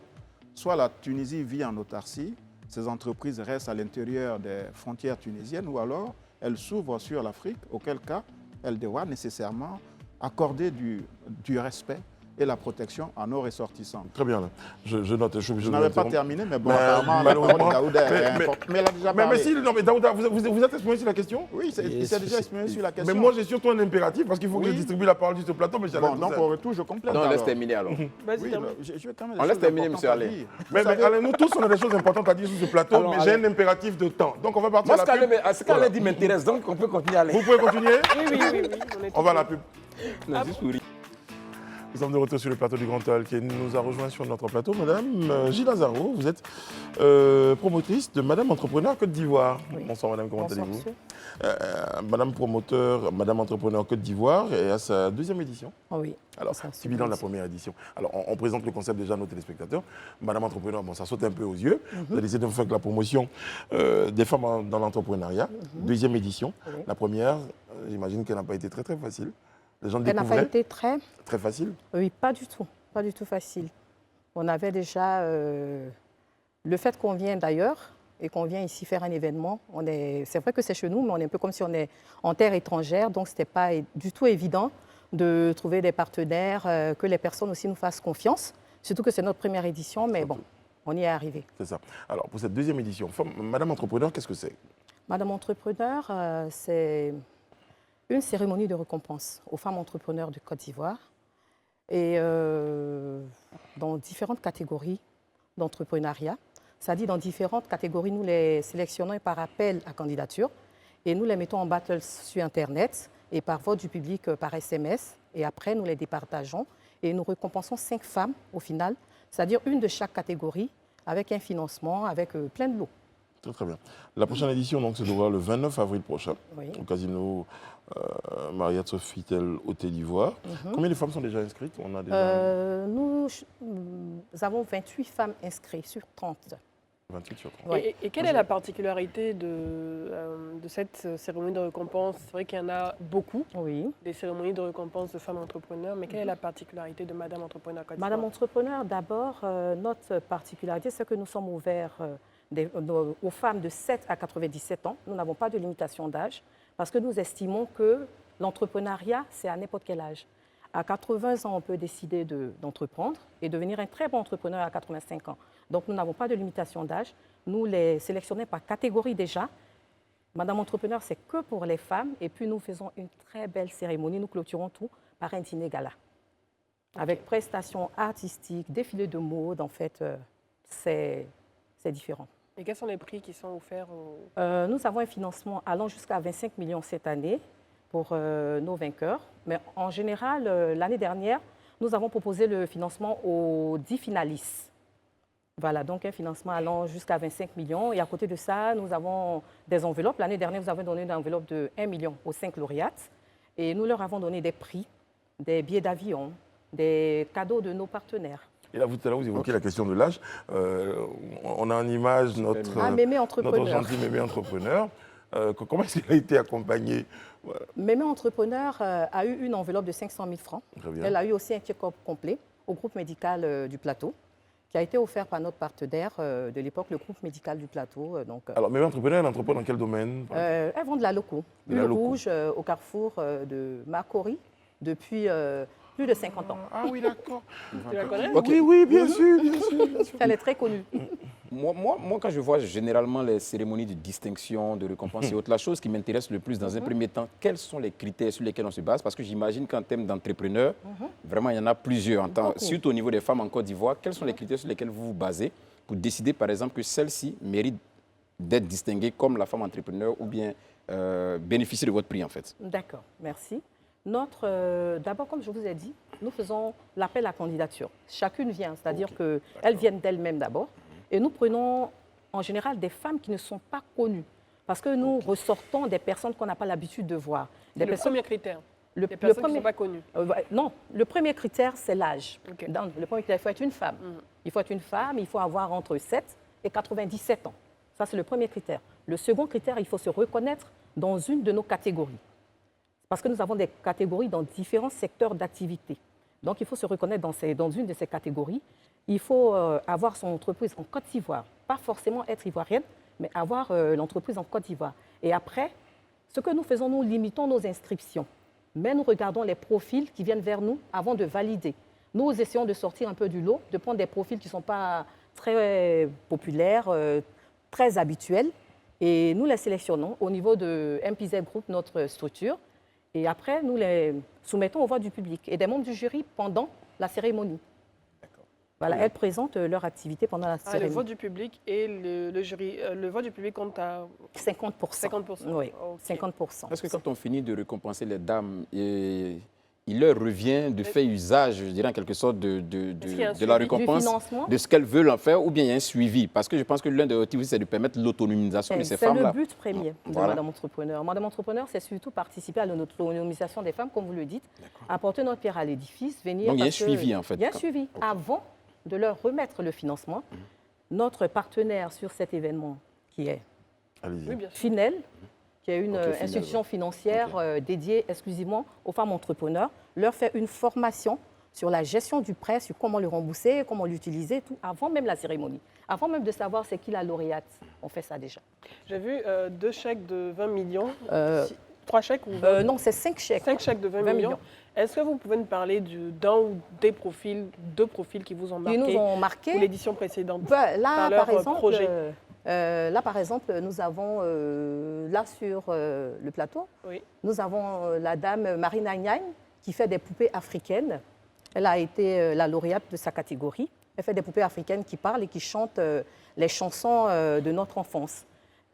Soit la Tunisie vit en autarcie, ces entreprises restent à l'intérieur des frontières tunisiennes, ou alors elles s'ouvrent sur l'Afrique, auquel cas elles doivent nécessairement accorder du respect et la protection à nos ressortissants. Très bien. Là. Je note. Je suis obligé Je de n'avais pas l'interrompre. terminé, mais bon, Mais, apparemment, la malheureusement, parole de Daouda mais- est mais- importante. Mais il a déjà Mais parlé. si, non, mais Daouda, vous êtes exprimé sur la question? Oui, il s'est déjà exprimé sur la question. Mais moi, j'ai surtout un impératif parce qu'il faut que Oui. je distribue la parole sur ce plateau, mais Bon, donc au retour, je complète. Non, alors. laisse terminer alors. Vas-y, Oui, termine. je vais quand même On des laisse choses terminer, importantes monsieur à Allais. dire. Mais Vous savez- allez, nous tous, on a des choses importantes à dire sur ce plateau, Alors, mais allez. j'ai un impératif de temps. Donc, on va partir Moi, à la pub. ce qu'elle dit m'intéresse, donc on peut continuer à aller. Vous pouvez continuer? Oui. On, est On va à la tous- pub. Non, juste pour rire. Nous sommes de retour sur le plateau du Grand Talk et nous a rejoint sur notre plateau Madame Gilles Lazaro. Vous êtes promotrice de Madame Entrepreneur Côte d'Ivoire. Oui. Bonsoir Madame, comment Bonsoir, allez-vous? monsieur. Madame Entrepreneur Côte d'Ivoire est à sa 2e édition. Oh oui. Alors, Ça, petit bilan de la c'est première édition. Alors, on présente le concept déjà à nos téléspectateurs. Madame Entrepreneur, bon, ça saute un peu aux yeux. Vous avez décidé de faire la promotion des femmes dans l'entrepreneuriat. 2e édition. Oui. La première, j'imagine qu'elle n'a pas été très très facile. Les gens Elle n'a pas découvraient été très... très facile. Oui, pas du tout facile. On avait déjà le fait qu'on vient d'ailleurs et qu'on vient ici faire un événement. C'est vrai que c'est chez nous, mais on est un peu comme si on est en terre étrangère, donc ce n'était pas du tout évident de trouver des partenaires, que les personnes aussi nous fassent confiance, surtout que c'est notre première édition, mais bon, on y est arrivé. C'est ça. Alors, pour cette 2e édition, Madame Entrepreneur, qu'est-ce que c'est? Madame Entrepreneur, c'est une cérémonie de récompense aux femmes entrepreneurs de Côte d'Ivoire et dans différentes catégories d'entrepreneuriat. C'est-à-dire dans différentes catégories, nous les sélectionnons par appel à candidature et nous les mettons en battle sur Internet et par vote du public par SMS. Et après, nous les départageons et nous récompensons 5 femmes au final, c'est-à-dire une de chaque catégorie avec un financement, avec plein de lots. Très très bien. La prochaine édition donc, se déroulera le 29 avril prochain Oui. au casino Mariette Sofitel au Côte d'Ivoire. Combien de femmes sont déjà inscrites? On a déjà Nous avons 28 femmes inscrites sur 30. 28 sur 30. Ouais. Et quelle est la particularité de cette cérémonie de récompense? C'est vrai qu'il y en a beaucoup, Oui. des cérémonies de récompense de femmes entrepreneurs, mais quelle est la particularité de Madame Entrepreneur Côte d'Ivoire? Madame Entrepreneur, d'abord, notre particularité, c'est que nous sommes ouverts aux femmes de 7 à 97 ans. Nous n'avons pas de limitation d'âge parce que nous estimons que l'entrepreneuriat, c'est à n'importe quel âge. À 80 ans, on peut décider d'entreprendre et devenir un très bon entrepreneur à 85 ans. Donc, nous n'avons pas de limitation d'âge. Nous les sélectionnons par catégorie déjà. Madame Entrepreneur, c'est que pour les femmes. Et puis, nous faisons une très belle cérémonie. Nous clôturons tout par un dîner gala. Avec prestations artistiques, défilés de mode. En fait, c'est différent. Et quels sont les prix qui sont offerts Nous avons un financement allant jusqu'à 25 millions cette année pour nos vainqueurs. Mais en général, l'année dernière, nous avons proposé le financement aux 10 finalistes. Voilà, donc un financement allant jusqu'à 25 millions. Et à côté de ça, nous avons des enveloppes. L'année dernière, nous avons donné une enveloppe de 1 million aux 5 lauréates. Et nous leur avons donné des prix, des billets d'avion, des cadeaux de nos partenaires. Et là, tout à l'heure, vous évoquez la question de l'âge. On a en image notre, Mémé notre Entrepreneur. gentil Mémé Entrepreneur. Comment est-ce qu'il a été accompagné? Mémé Entrepreneur a eu une enveloppe de 500 000 francs. Très bien. Elle a eu aussi un check-up complet au groupe médical du plateau, qui a été offert par notre partenaire de l'époque, le groupe médical du plateau. Alors, Mémé Entrepreneur, elle entreprend dans quel domaine? Elles vendent de la loco. De la Huile loco. rouge au carrefour de Makori depuis plus de 50 ans. Ah oui, d'accord. Tu la connais? Ok. Oui, oui, bien sûr, bien sûr, bien sûr. Elle est très connue. Moi, quand je vois généralement les cérémonies de distinction, de récompense et autres, la chose qui m'intéresse le plus dans un premier temps, quels sont les critères sur lesquels on se base? Parce que j'imagine qu'en termes d'entrepreneurs, vraiment, il y en a plusieurs. Surtout au niveau des femmes en Côte d'Ivoire, quels sont les critères sur lesquels vous vous basez pour décider, par exemple, que celle-ci mérite d'être distinguée comme la femme entrepreneur ou bien bénéficier de votre prix, en fait? D'accord, merci. D'abord, comme je vous ai dit, nous faisons l'appel à candidature. Chacune vient, c'est-à-dire qu'elles viennent d'elles-mêmes d'abord. Et nous prenons en général des femmes qui ne sont pas connues. Parce que nous ressortons des personnes qu'on n'a pas l'habitude de voir. C'est le premier critère. Le Les personnes qui premier- ne sont pas connues. Non, le premier critère, c'est l'âge. Ok. Donc, le premier critère, il faut être une femme. Il faut être une femme, il faut avoir entre 7 et 97 ans. Ça, c'est le premier critère. Le second critère, il faut se reconnaître dans une de nos catégories. Parce que nous avons des catégories dans différents secteurs d'activité. Donc, il faut se reconnaître dans une de ces catégories. Il faut avoir son entreprise en Côte d'Ivoire. Pas forcément être ivoirienne, mais avoir l'entreprise en Côte d'Ivoire. Et après, ce que nous faisons, nous limitons nos inscriptions. Mais nous regardons les profils qui viennent vers nous avant de valider. nous essayons de sortir un peu du lot, de prendre des profils qui ne sont pas très populaires, très habituels, et nous les sélectionnons au niveau de MPZ Group, notre structure, et après, nous les soumettons au vote du public et des membres du jury pendant la cérémonie. Voilà, elles présentent leur activité pendant la cérémonie. Le vote du public et le jury, le vote du public compte à 50%. 50%. Oui, Ok. 50%. Est-ce que quand on finit de récompenser les dames, il leur revient de faire usage, je dirais en quelque sorte, Est-ce qu'il y a un de la suivi du récompense, financement? de ce qu'elles veulent en faire, ou bien il y a un suivi? Parce que je pense que l'un des motifs, c'est de permettre l'autonomisation de ces C'est le femmes-là. but premier de Voilà. Madame Entrepreneur. Madame Entrepreneur, c'est surtout participer à l'autonomisation des femmes, comme vous le dites, apporter notre pierre à l'édifice, venir... Donc il y a un parce que- suivi, en fait. Il y a un suivi. Ok. Avant de leur remettre le financement, notre partenaire sur cet événement, qui est Allez-y. Oui, bien sûr. Finel, qui est une Ok, Finel, institution ouais. financière dédiée exclusivement aux femmes entrepreneurs, leur fait une formation sur la gestion du prêt, sur comment le rembourser, comment l'utiliser, tout, avant même la cérémonie. Avant même de savoir c'est qui la lauréate. On fait ça déjà. J'ai vu 2 chèques de 20 millions. 3 chèques ou Non, c'est 5 chèques. 5 chèques de 20 millions. Est-ce que vous pouvez nous parler d'un ou des profils, 2 profils qui vous ont marqué, Qui nous ont marqué. pour l'édition précédente? Là, leur par exemple, projet. là, par exemple, nous avons, là sur le plateau, Oui. nous avons la dame Marina Nyagne qui fait des poupées africaines. Elle a été la lauréate de sa catégorie. Elle fait des poupées africaines qui parlent et qui chantent les chansons de notre enfance.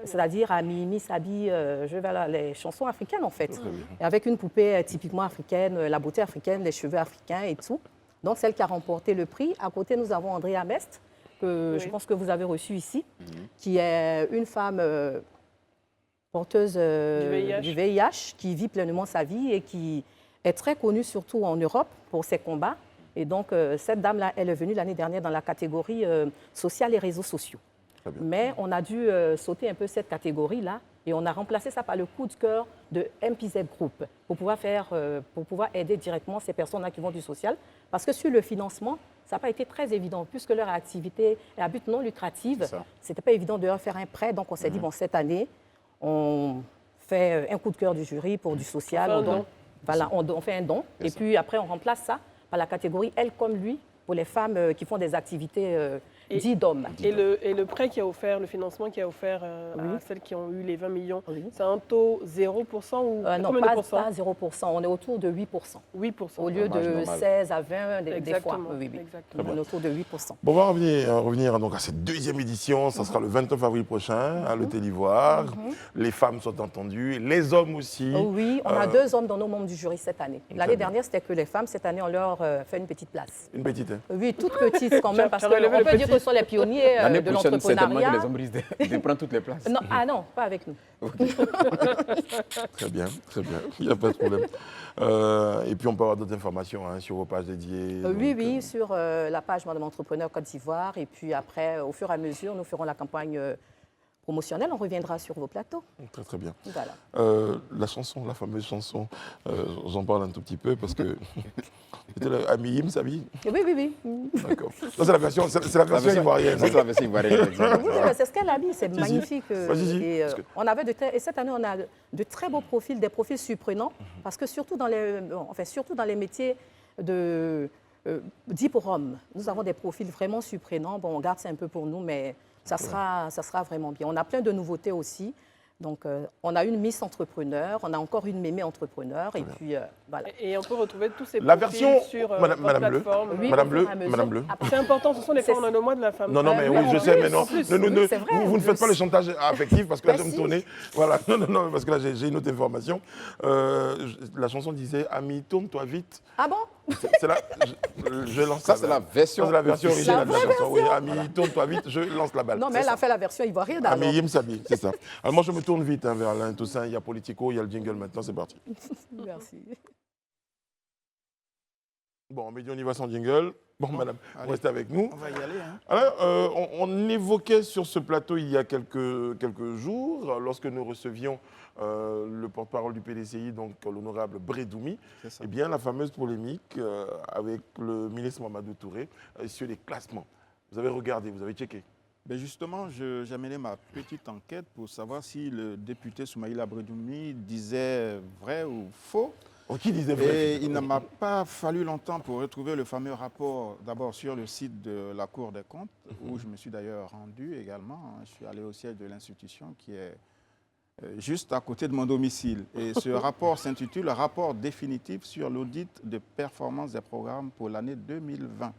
C'est-à-dire à Mimi, Sabi, je vais là, les chansons africaines en fait. Et avec une poupée typiquement africaine, la beauté africaine, les cheveux africains et tout. Donc celle qui a remporté le prix. À côté, nous avons Andrea Mest, que je pense que vous avez reçu ici, qui est une femme porteuse du VIH, qui vit pleinement sa vie et qui est très connue surtout en Europe pour ses combats. Et donc cette dame-là, elle est venue l'année dernière dans la catégorie sociale et réseaux sociaux. Mais on a dû sauter un peu cette catégorie-là et on a remplacé ça par le coup de cœur de MPZ Group pour pouvoir aider directement ces personnes-là qui vont du social. Parce que sur le financement, ça n'a pas été très évident puisque leur activité est à but non lucratif. Ce n'était pas évident de leur faire un prêt. Donc on s'est dit, bon, cette année, on fait un coup de cœur du jury pour du social. On fait un don. Et puis après, on remplace ça par la catégorie Elle comme lui pour les femmes qui font des activités dites d'hommes. Et le prêt qui a offert, le financement qui a offert à celles qui ont eu les 20 millions, c'est un taux 0% ou non, combien de pourcents? pas 0%. On est autour de 8%. 8%. Au lieu de 16 à 20 des fois. Oui. Exactement. On est autour de 8%. Bon, on va revenir donc à cette deuxième édition. Ça sera le 29 avril prochain à l'Hôtel Ivoire. Les femmes sont entendues, les hommes aussi. Oui, on a 2 hommes dans nos membres du jury cette année. L'année dernière, c'était que les femmes. Cette année, on leur fait une petite place. Une petite, hein? Oui, toute petite quand même, parce Tu as qu'on relevé le peut dire petit. que ce sont les pionniers L'année de prochaine, certainement que l'entrepreneuriat. les hommes risquent de prendre toutes les places. Non, non, pas avec nous. Très bien, il n'y a pas de problème. Et puis on peut avoir d'autres informations sur vos pages dédiées. Oui, sur la page Madame Entrepreneur Côte d'Ivoire. Et puis après, au fur et à mesure, nous ferons la campagne promotionnelle. On reviendra sur vos plateaux. Très bien. Voilà. La chanson, la fameuse chanson, j'en parle un tout petit peu parce que c'était Amiyim Sabi. Oui. D'accord. Ça, c'est la version ivoirienne. Ça, c'est la version ivoirienne, exactement. Oui, mais c'est ce qu'elle a dit, c'est magnifique. Vas-y. Et cette année, on a de très beaux profils, des profils surprenants, parce que surtout dans les métiers dits pour hommes, nous avons des profils vraiment surprenants. Bon, on garde ça un peu pour nous, mais ça sera vraiment bien. On a plein de nouveautés aussi. Donc, on a une Miss Entrepreneur, on a encore une Mémé Entrepreneur, et puis voilà. Et on peut retrouver tous ces La profils version, sur Madame votre Bleu, plateforme. Oui, Madame au Bleu, fur et à mesure. Madame Bleu. C'est important, ce sont les fois on a le mois de la femme. Non, mais oui, je en sais, plus, mais non. en plus, c'est vrai, Vous en ne faites pas plus. le chantage affectif parce que là, je vais me Si. tourner. Voilà, non, parce que là, j'ai une autre information. La chanson disait Ami, tourne-toi vite. Ah bon? C'est là, je lance Ça, la c'est balle. la version Ça, c'est la version originale de la vraie chanson. Oui, Ami, tourne-toi vite, je lance la balle. Non, mais C'est elle ça. a fait la version ivoirienne alors. Ami Yim Sabi, c'est ça. Alors moi, je me tourne vite vers Alain Toussaint. Il y a Politico, il y a le jingle maintenant, c'est parti. Merci. Bon, on y va sans jingle. Bon, madame, vous restez avec nous. On va y aller. Hein. Alors, on évoquait sur ce plateau il y a quelques jours, lorsque nous recevions le porte-parole du PDCI, donc l'honorable Brédoumi, C'est ça. eh bien, la fameuse polémique avec le ministre Mamadou Touré sur les classements. Vous avez regardé, vous avez checké. Ben justement, j'ai mené ma petite enquête pour savoir si le député Soumaïla Brédoumi disait vrai ou faux. Oh, qui disait vrai? Et il ne m'a pas fallu longtemps pour retrouver le fameux rapport, d'abord sur le site de la Cour des comptes, où je me suis d'ailleurs rendu également. Je suis allé au siège de l'institution qui est juste à côté de mon domicile. Et ce rapport s'intitule « Rapport définitif sur l'audit de performance des programmes pour l'année 2020 ».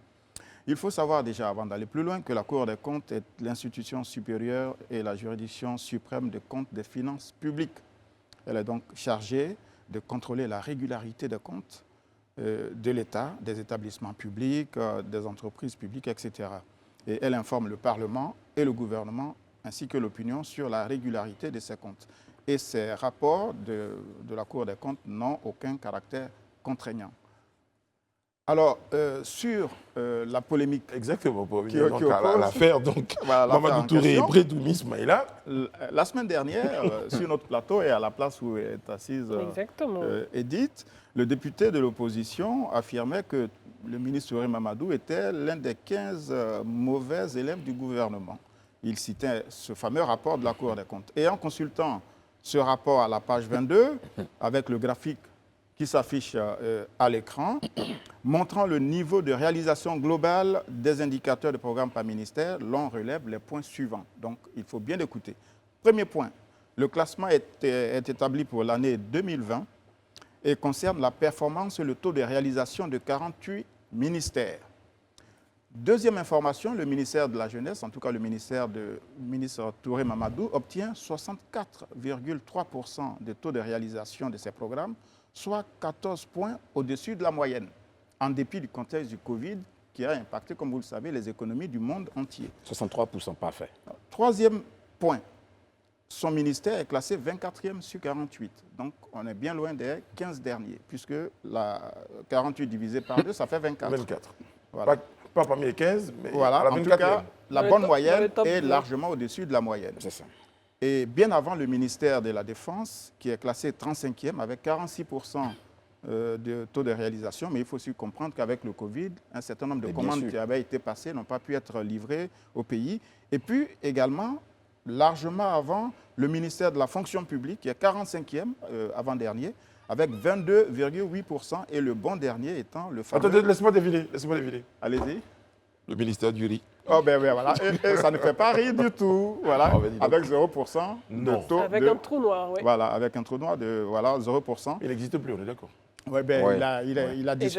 Il faut savoir déjà, avant d'aller plus loin, que la Cour des comptes est l'institution supérieure et la juridiction suprême des comptes des finances publiques. Elle est donc chargée de contrôler la régularité des comptes de l'État, des établissements publics, des entreprises publiques, etc. Et elle informe le Parlement et le gouvernement ainsi que l'opinion sur la régularité de ces comptes. Et ces rapports de la Cour des comptes n'ont aucun caractère contraignant. Alors, sur la polémique... Exactement, pour Qui revenir donc à oppose. l'affaire, donc, Voilà, l'affaire Mamadou en Touré et question. Brédoumi Ismaïla. La semaine dernière, sur notre plateau et à la place où est assise Exactement. Edith, le député de l'opposition affirmait que le ministre Touré Mamadou était l'un des 15 mauvais élèves du gouvernement. Il citait ce fameux rapport de la Cour des comptes. Et en consultant ce rapport à la page 22, avec le graphique qui s'affiche à l'écran, montrant le niveau de réalisation globale des indicateurs de programme par ministère, l'on relève les points suivants. Donc, il faut bien écouter. Premier point, le classement est établi pour l'année 2020 et concerne la performance et le taux de réalisation de 48 ministères. Deuxième information, le ministère de la Jeunesse, en tout cas le ministère du ministre Touré Mamadou, obtient 64,3% de taux de réalisation de ces programmes, soit 14 points au-dessus de la moyenne, en dépit du contexte du Covid qui a impacté, comme vous le savez, les économies du monde entier. 63% parfait. Troisième point, son ministère est classé 24e sur 48. Donc, on est bien loin des 15 derniers, puisque la 48 divisé par 2, ça fait 24. 24. Voilà. Pas parmi les 15, mais Voilà, à la en tout 24e. cas, la Dans le bonne top- moyenne dans le top est 10. largement au-dessus de la moyenne. C'est ça. Et bien avant le ministère de la Défense, qui est classé 35e avec 46% de taux de réalisation. Mais il faut aussi comprendre qu'avec le Covid, un certain nombre de Et bien commandes sûr. qui avaient été passées n'ont pas pu être livrées au pays. Et puis également, largement avant, le ministère de la Fonction publique, qui est 45e avant-dernier, avec 22,8%. Et le bon dernier étant le fameux... Attendez, laisse-moi deviner. Laisse-moi deviner. Allez-y. Le ministère du riz. Oh ben voilà, et ça ne fait pas rire du tout, voilà, Ah, ben, dis donc. avec 0% Non. de taux Avec de... un trou noir, oui. Voilà, avec un trou noir de voilà, 0%. Il n'existe plus, on est d'accord. Ouais, ben, Ouais.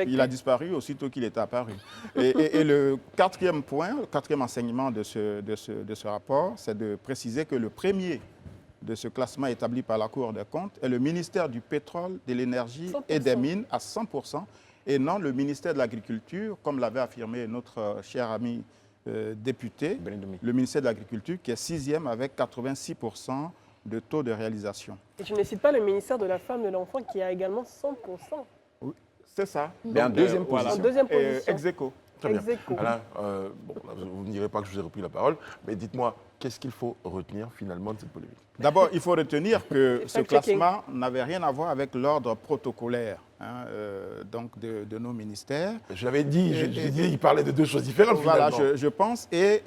il a disparu aussitôt qu'il est apparu. Et le quatrième point, le quatrième enseignement de ce rapport, c'est de préciser que le premier de ce classement établi par la Cour des comptes est le ministère du pétrole, de l'énergie et des 100%. mines à 100%, et non le ministère de l'Agriculture, comme l'avait affirmé notre cher ami député, Brédoumi. le ministère de l'Agriculture qui est 6e avec 86% de taux de réalisation. Et je ne cite pas le ministère de la Femme et de l'Enfant qui a également 100%. Oui, c'est ça. Mais en deuxième position. En deuxième position. Ex aequo. Très bien. Ex aequo. Alain, bon, là, vous ne direz pas que je vous ai repris la parole, mais dites-moi, qu'est-ce qu'il faut retenir finalement de cette polémique? D'abord, il faut retenir que ce Fact-checking. classement n'avait rien à voir avec l'ordre protocolaire donc de nos ministères. Je l'avais dit, je disais, il parlait de deux choses différentes Voilà, finalement. je pense, et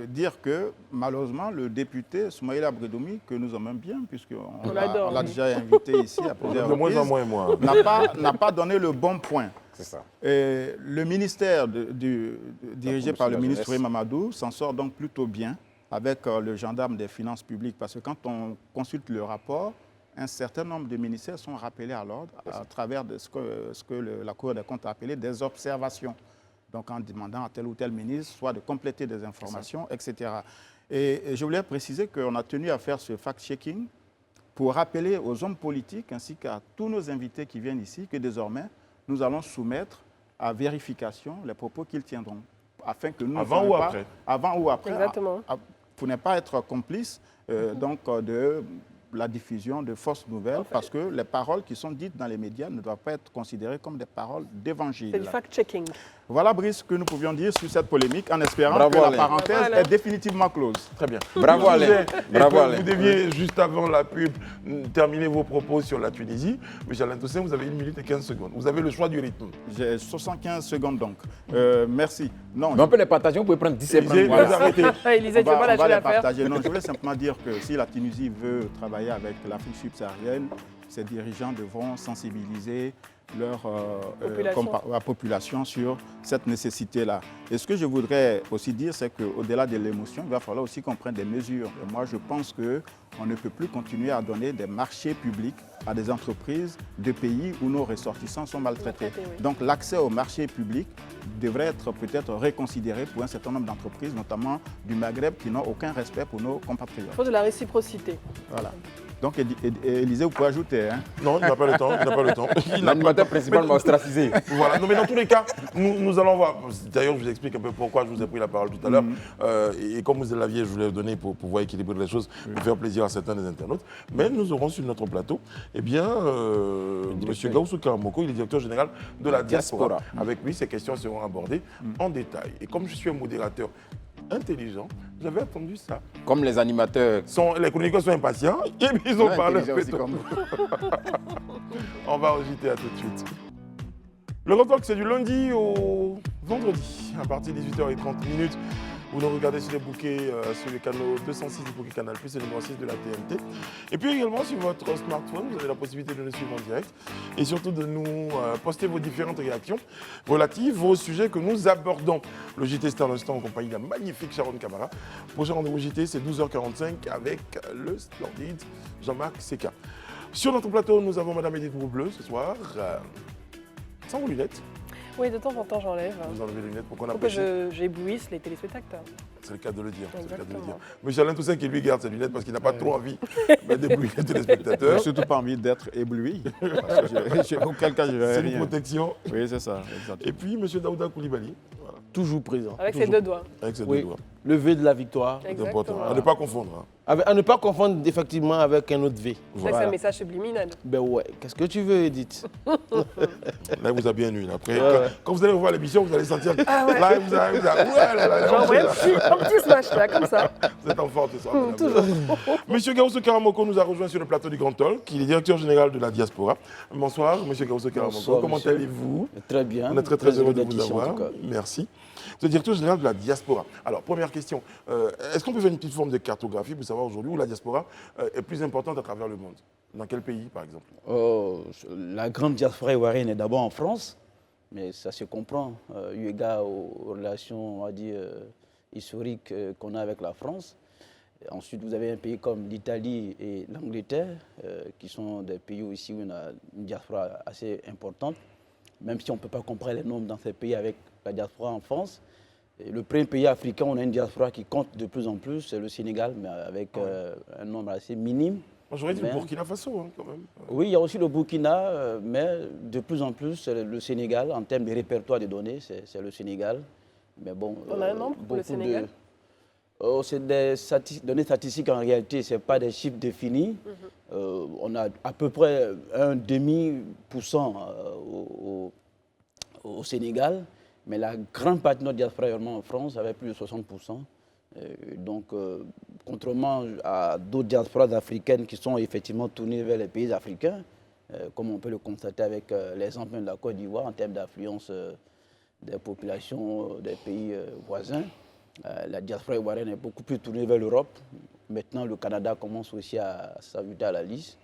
dire que malheureusement, le député Soumaïla Brédoumi, que nous aimons bien, puisqu'on On l'adore, l'a oui. déjà invité ici à plusieurs De moins en reprises, moins, moi. n'a pas donné le bon point. C'est ça. Et le ministère dirigé par le promotion de la ministre Touré jeunesse. Mamadou s'en sort donc plutôt bien avec le gendarme des finances publiques. Parce que quand on consulte le rapport, un certain nombre de ministères sont rappelés à l'ordre à travers de ce que la Cour des comptes a appelé des observations. Donc en demandant à tel ou tel ministre soit de compléter des informations, etc. Et je voulais préciser qu'on a tenu à faire ce fact-checking pour rappeler aux hommes politiques ainsi qu'à tous nos invités qui viennent ici que désormais, nous allons soumettre à vérification les propos qu'ils tiendront. Afin que nous Avant ne ou soyons pas- après? Avant ou après. Exactement. Pour ne pas être complice de la diffusion de fausses nouvelles, parce que les paroles qui sont dites dans les médias ne doivent pas être considérées comme des paroles C'est d'évangile. du fact-checking. Voilà, Brice, ce que nous pouvions dire sur cette polémique, en espérant Bravo, que la Alain. parenthèse Bravo, Alain. est définitivement close. Très bien. Bravo, Je Alain. disais, et Bravo, que Alain. Vous deviez, juste avant la pub, terminer vos propos sur la Tunisie. Monsieur Alain Toussaint, vous avez 1 minute et 15 secondes. Vous avez le choix du rythme. J'ai 75 secondes donc. Merci. Non, Mais on peut les partager, vous pouvez prendre 17 Élisée, prendre. vous arrêtez. Élisée, tu vas on pas va lâcher les l'affaire. partager. Non, je voulais simplement dire que si la Tunisie veut travailler avec l'Afrique subsaharienne, ces dirigeants devront sensibiliser la population sur cette nécessité-là. Et ce que je voudrais aussi dire, c'est qu'au-delà de l'émotion, il va falloir aussi qu'on prenne des mesures. Et moi, je pense qu'on ne peut plus continuer à donner des marchés publics à des entreprises de pays où nos ressortissants sont maltraités. Donc l'accès au marché public devrait être peut-être reconsidéré pour un certain nombre d'entreprises, notamment du Maghreb, qui n'ont aucun respect pour nos compatriotes. Il faut de la réciprocité. Voilà. Donc, Élisée, vous pouvez ajouter. Hein? Non, il n'a pas le temps. Il n'a pas le temps. L'animateur principal m'a ostracisé. Voilà. Non, mais dans tous les cas, nous allons voir. D'ailleurs, je vous explique un peu pourquoi je vous ai pris la parole tout à l'heure. Et comme vous l'aviez, je voulais le donner pour pouvoir équilibrer les choses, pour faire plaisir à certains des internautes. Mais nous aurons sur notre plateau, eh bien, M. Gaoussou Karamoko, il est directeur général de la diaspora. Avec lui, ces questions seront abordées en détail. Et comme je suis un modérateur intelligent, j'avais attendu ça. Comme les animateurs. Les chroniqueurs sont impatients et puis ils ont parlé un peu. On va au JT, à tout de suite. Le Grand Talk, c'est du lundi au vendredi, à partir de 18h30. Vous nous regardez sur les bouquets, sur le canal 206 du bouquet Canal+, et le numéro 6 de la TNT. Et puis également sur votre smartphone, vous avez la possibilité de nous suivre en direct et surtout de nous poster vos différentes réactions relatives aux sujets que nous abordons. Le JT, c'est un instant en compagnie de la magnifique Sharon Camara. Prochain rendez-vous JT, c'est 12h45 avec le splendide Jean-Marc Seka. Sur notre plateau, nous avons Madame Edith Broubleu ce soir, sans vos lunettes. Oui, de temps en temps, j'enlève. Vous enlevez les lunettes pour qu'on Pour apprécie. que j'éblouisse les téléspectateurs. C'est le cas de le dire. Exactement. Monsieur Alain Toussaint qui lui garde ses lunettes parce qu'il n'a pas trop envie d'éblouir les Je téléspectateurs. n'ai surtout pas envie d'être ébloui. Parce que auquel cas, je ne verrai C'est rien. une protection. Oui, c'est ça. Exactement. Et puis Monsieur Daouda Koulibaly, voilà, Toujours présent. Avec toujours. ses deux doigts. avec ses Oui. deux doigts. Le V de la victoire. C'est important. Exactement. À ne pas confondre. Hein. À ne pas confondre effectivement avec un autre V. C'est un message subliminal. Ben ouais, qu'est-ce que tu veux, Edith? Là, il vous a bien eu. Là. Après, Ouais. quand vous allez revoir l'émission, vous allez sentir que là, il vous a. Ouais, là, J'ai envoyé un petit smash là, comme ça. vous êtes en forme ce soir. Toujours. Monsieur Gaoussou Karamoko nous a rejoint sur le plateau du Grand Talk. Il est directeur général de la diaspora. Bonsoir, Monsieur Gaoussou Karamoko. Bonsoir, Comment monsieur. allez-vous? Très bien. On est très heureux de d'être vous ici, en avoir. tout cas. Merci. Vous êtes directeur général de la diaspora. Alors, première question. Est-ce qu'on peut faire une petite forme de cartographie pour savoir aujourd'hui où la diaspora est plus importante à travers le monde? Dans quel pays, par exemple? La grande diaspora ivoirienne est d'abord en France, mais ça se comprend, eu égard aux relations, on va dire, historiques qu'on a avec la France. Et ensuite, vous avez un pays comme l'Italie et l'Angleterre, qui sont des pays aussi où on a une diaspora assez importante, même si on ne peut pas comparer les nombres dans ces pays avec la diaspora en France. Et le premier pays africain où on a une diaspora qui compte de plus en plus, c'est le Sénégal, mais avec un nombre assez minime. Moi, j'aurais dit le Mais- Burkina Faso, hein, quand même. Oui, il y a aussi le Burkina, mais de plus en plus, c'est le Sénégal. En termes de répertoire de données, c'est le Sénégal. Mais bon, On a un nombre pour le beaucoup Sénégal c'est des données statistiques en réalité, ce n'est pas des chiffres définis. On a à peu près un demi% au Sénégal, mais la grande partie de notre diaspora est vraiment en France, avec plus de 60%. Donc, contrairement à d'autres diasporas africaines qui sont effectivement tournées vers les pays africains, comme on peut le constater avec l'exemple de la Côte d'Ivoire en termes d'affluence des populations des pays voisins, la diaspora ivoirienne est beaucoup plus tournée vers l'Europe. Maintenant, le Canada commence aussi à s'ajouter à la liste.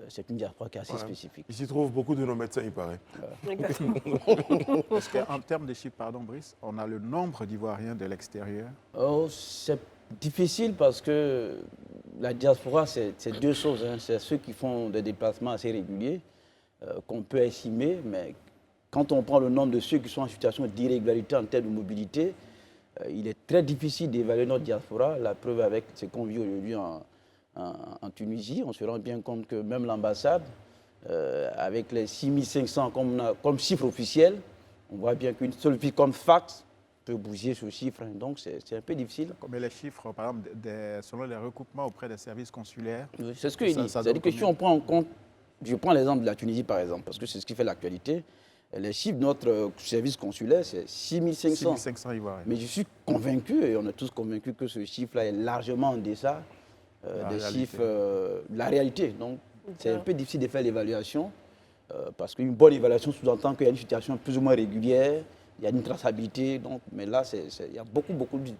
C'est une diaspora qui est assez spécifique. Il s'y trouve beaucoup de nos médecins, il paraît. Exactement. Parce qu'en termes de chiffres, pardon Brice, on a le nombre d'Ivoiriens de l'extérieur. C'est difficile parce que la diaspora, c'est deux choses. Hein. C'est ceux qui font des déplacements assez réguliers qu'on peut estimer, mais quand on prend le nombre de ceux qui sont en situation d'irrégularité en termes de mobilité, il est très difficile d'évaluer notre diaspora. La preuve avec ce qu'on vit aujourd'hui en Tunisie, on se rend bien compte que même l'ambassade, avec les 6500 comme chiffre officiel, on voit bien qu'une seule vie comme fax peut bouger ce chiffre. Hein. Donc c'est un peu difficile. Mais les chiffres, par exemple, selon les recoupements auprès des services consulaires. C'est ce que je dis. Ça C'est-à-dire que donne si on prend en compte, je prends l'exemple de la Tunisie par exemple, parce que c'est ce qui fait l'actualité, les chiffres de notre service consulaire, c'est 6500. 6500 Ivoiriens. Mais je suis convaincu, et on est tous convaincus, que ce chiffre-là est largement en deçà des réalité. chiffres de la réalité. Donc, c'est un peu difficile de faire l'évaluation, parce qu'une bonne évaluation sous-entend qu'il y a une situation plus ou moins régulière, il y a une traçabilité. Donc, mais là, il y a beaucoup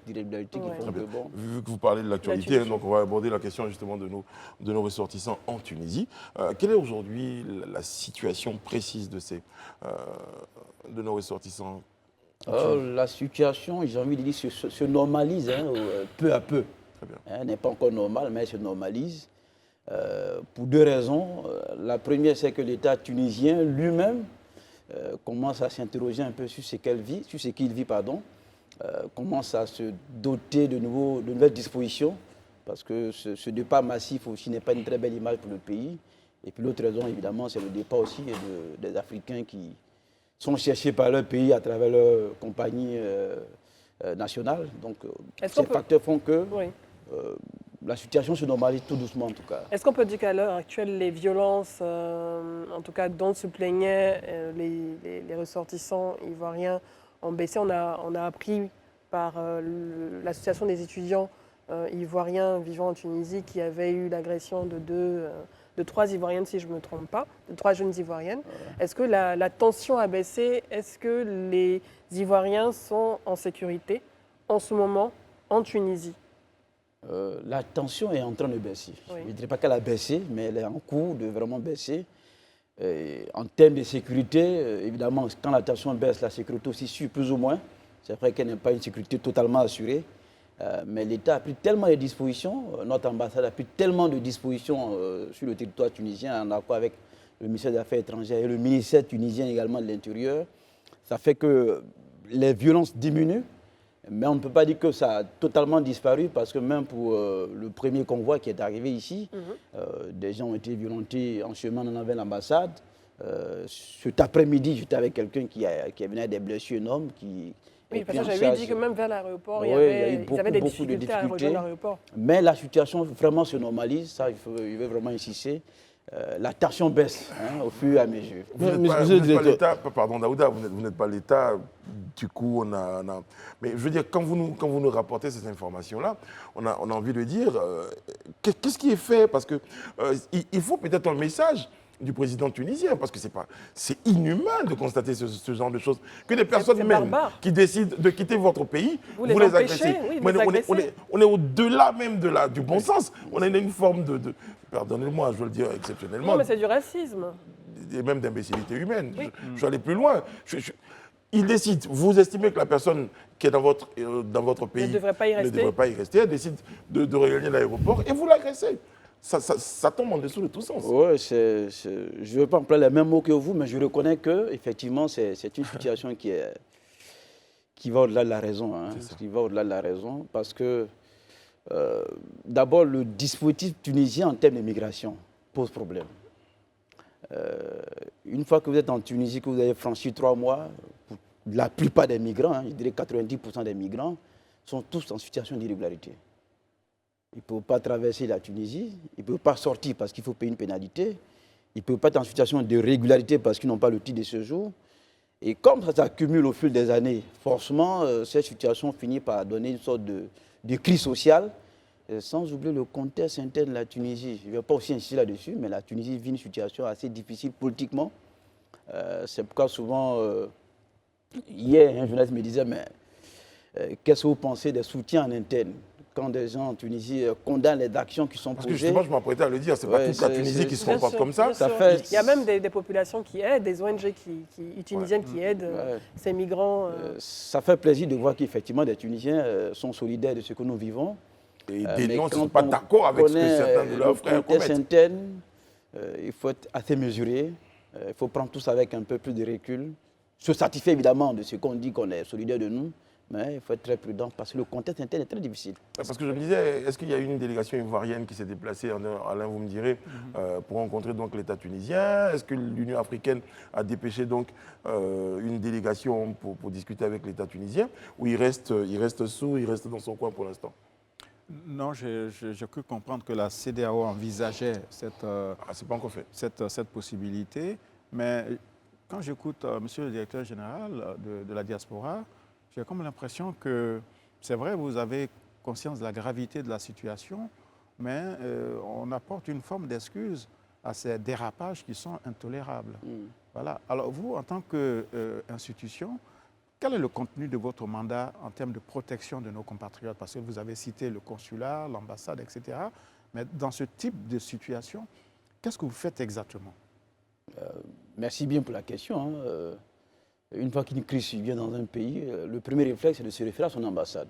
d'irrégularités qui Ouais. font que bon. Vu que vous parlez de l'actualité, L'actualité. donc on va aborder la question justement de nos ressortissants en Tunisie. Quelle est aujourd'hui la situation précise de nos ressortissants? La situation, j'ai envie de dire, se normalise peu à peu. Très bien. Elle n'est pas encore normale, mais elle se normalise. Pour deux raisons. La première, c'est que l'État tunisien lui-même commence à s'interroger un peu sur ce qu'il vit, commence à se doter de nouvelles dispositions, parce que ce départ massif aussi n'est pas une très belle image pour le pays. Et puis l'autre raison, évidemment, c'est le départ aussi des Africains qui sont cherchés par leur pays à travers leur compagnie nationale. Donc ces facteurs font que Oui. la situation se normalise tout doucement en tout cas. Est-ce qu'on peut dire qu'à l'heure actuelle, les violences, en tout cas dont se plaignaient les ressortissants ivoiriens, ont baissé? On a appris par l'association des étudiants ivoiriens vivant en Tunisie qui avait eu l'agression de 3 Ivoiriennes, si je ne me trompe pas, de 3 jeunes Ivoiriennes. Est-ce que la tension a baissé? Est-ce que les Ivoiriens sont en sécurité en ce moment en Tunisie? La tension est en train de baisser. Oui. Je ne dirais pas qu'elle a baissé, mais elle est en cours de vraiment baisser. En termes de sécurité, évidemment, quand la tension baisse, la sécurité aussi suit plus ou moins. C'est vrai qu'elle n'est pas une sécurité totalement assurée. Mais l'État a pris tellement de dispositions, notre ambassade a pris tellement de dispositions sur le territoire tunisien, en accord avec le ministère des Affaires étrangères et le ministère tunisien également de l'Intérieur. Ça fait que les violences diminuent. Mais on ne peut pas dire que ça a totalement disparu, parce que même pour le premier convoi qui est arrivé ici, des gens ont été violentés en chemin en avant l'ambassade. Cet après-midi, j'étais avec quelqu'un qui venait des blessures énormes. Oui, parce que j'avais dit que même vers l'aéroport, Oui, ils avaient des beaucoup de difficultés à rejoindre l'aéroport. Mais la situation vraiment se normalise, ça, il veut vraiment insister. La tension baisse au fur et à mesure. Vous n'êtes pas l'État, pardon Daouda, vous n'êtes pas l'État, du coup on a... Mais je veux dire, quand vous nous rapportez ces informations-là, on a envie de dire, qu'est-ce qui est fait? Parce qu'il faut peut-être un message du président tunisien, parce que c'est inhumain de constater ce genre de choses. Que des personnes même qui décident de quitter votre pays, vous les agressez. Oui, on est au-delà même du bon sens. On a une forme de pardonnez-moi, je veux le dire exceptionnellement. Non, mais c'est du racisme. Et même d'imbécilité humaine. Oui. Je vais aller plus loin. Il décide, vous estimez que la personne qui est dans votre pays ne devrait pas y rester, elle décide de regagner l'aéroport et vous l'agressez. Ça tombe en dessous de tout sens. Oui, je ne veux pas employer les mêmes mots que vous, mais je reconnais qu'effectivement, c'est une situation qui va au-delà de la raison. Qui va au-delà de la raison, parce que d'abord, le dispositif tunisien en termes d'immigration pose problème. Une fois que vous êtes en Tunisie, que vous avez franchi 3 mois, la plupart des migrants, je dirais 90% des migrants, sont tous en situation d'irrégularité. Ils ne peuvent pas traverser la Tunisie, ils ne peuvent pas sortir parce qu'il faut payer une pénalité, ils ne peuvent pas être en situation de régularité parce qu'ils n'ont pas le titre de séjour. Et comme ça s'accumule au fil des années, forcément, cette situation finit par donner une sorte de crise sociale, sans oublier le contexte interne de la Tunisie. Je ne vais pas aussi insister là-dessus, mais la Tunisie vit une situation assez difficile politiquement. C'est pourquoi souvent, hier, un journaliste me disait, mais qu'est-ce que vous pensez des soutiens en interne quand des gens en Tunisie condamnent les actions qui sont posées? Parce que justement, je m'apprêtais à le dire, ce n'est pas toute la Tunisie qui se comporte comme ça. Il y a même des populations qui aident, des ONG tunisiennes qui aident ces migrants. Ça fait plaisir de voir qu'effectivement, des Tunisiens sont solidaires de ce que nous vivons. Et dénoncent, ils ne sont pas d'accord avec ce que certains de leurs frères commettent. Interne, il faut être assez mesuré, il faut prendre tout ça avec un peu plus de recul, se satisfaire évidemment de ce qu'on dit qu'on est solidaire de nous, mais il faut être très prudent parce que le contexte interne est très difficile. Parce que je me disais, est-ce qu'il y a eu une délégation ivoirienne qui s'est déplacée, Alain, vous me direz, pour rencontrer donc l'État tunisien? Est-ce que l'Union africaine a dépêché donc une délégation pour discuter avec l'État tunisien? Ou il reste sourd, il reste dans son coin pour l'instant? Non, j'ai cru comprendre que la CEDEAO envisageait c'est pas encore fait. cette possibilité. Mais quand j'écoute monsieur le directeur général de la diaspora, j'ai comme l'impression que c'est vrai, vous avez conscience de la gravité de la situation, mais on apporte une forme d'excuse à ces dérapages qui sont intolérables. Voilà. Alors vous, en tant qu'institution, Quel est le contenu de votre mandat en termes de protection de nos compatriotes? Parce que vous avez cité le consulat, l'ambassade, etc. Mais dans ce type de situation, qu'est-ce que vous faites exactement? Merci bien pour la question. Hein. Une fois qu'une crise survient dans un pays, le premier réflexe, c'est de se référer à son ambassade.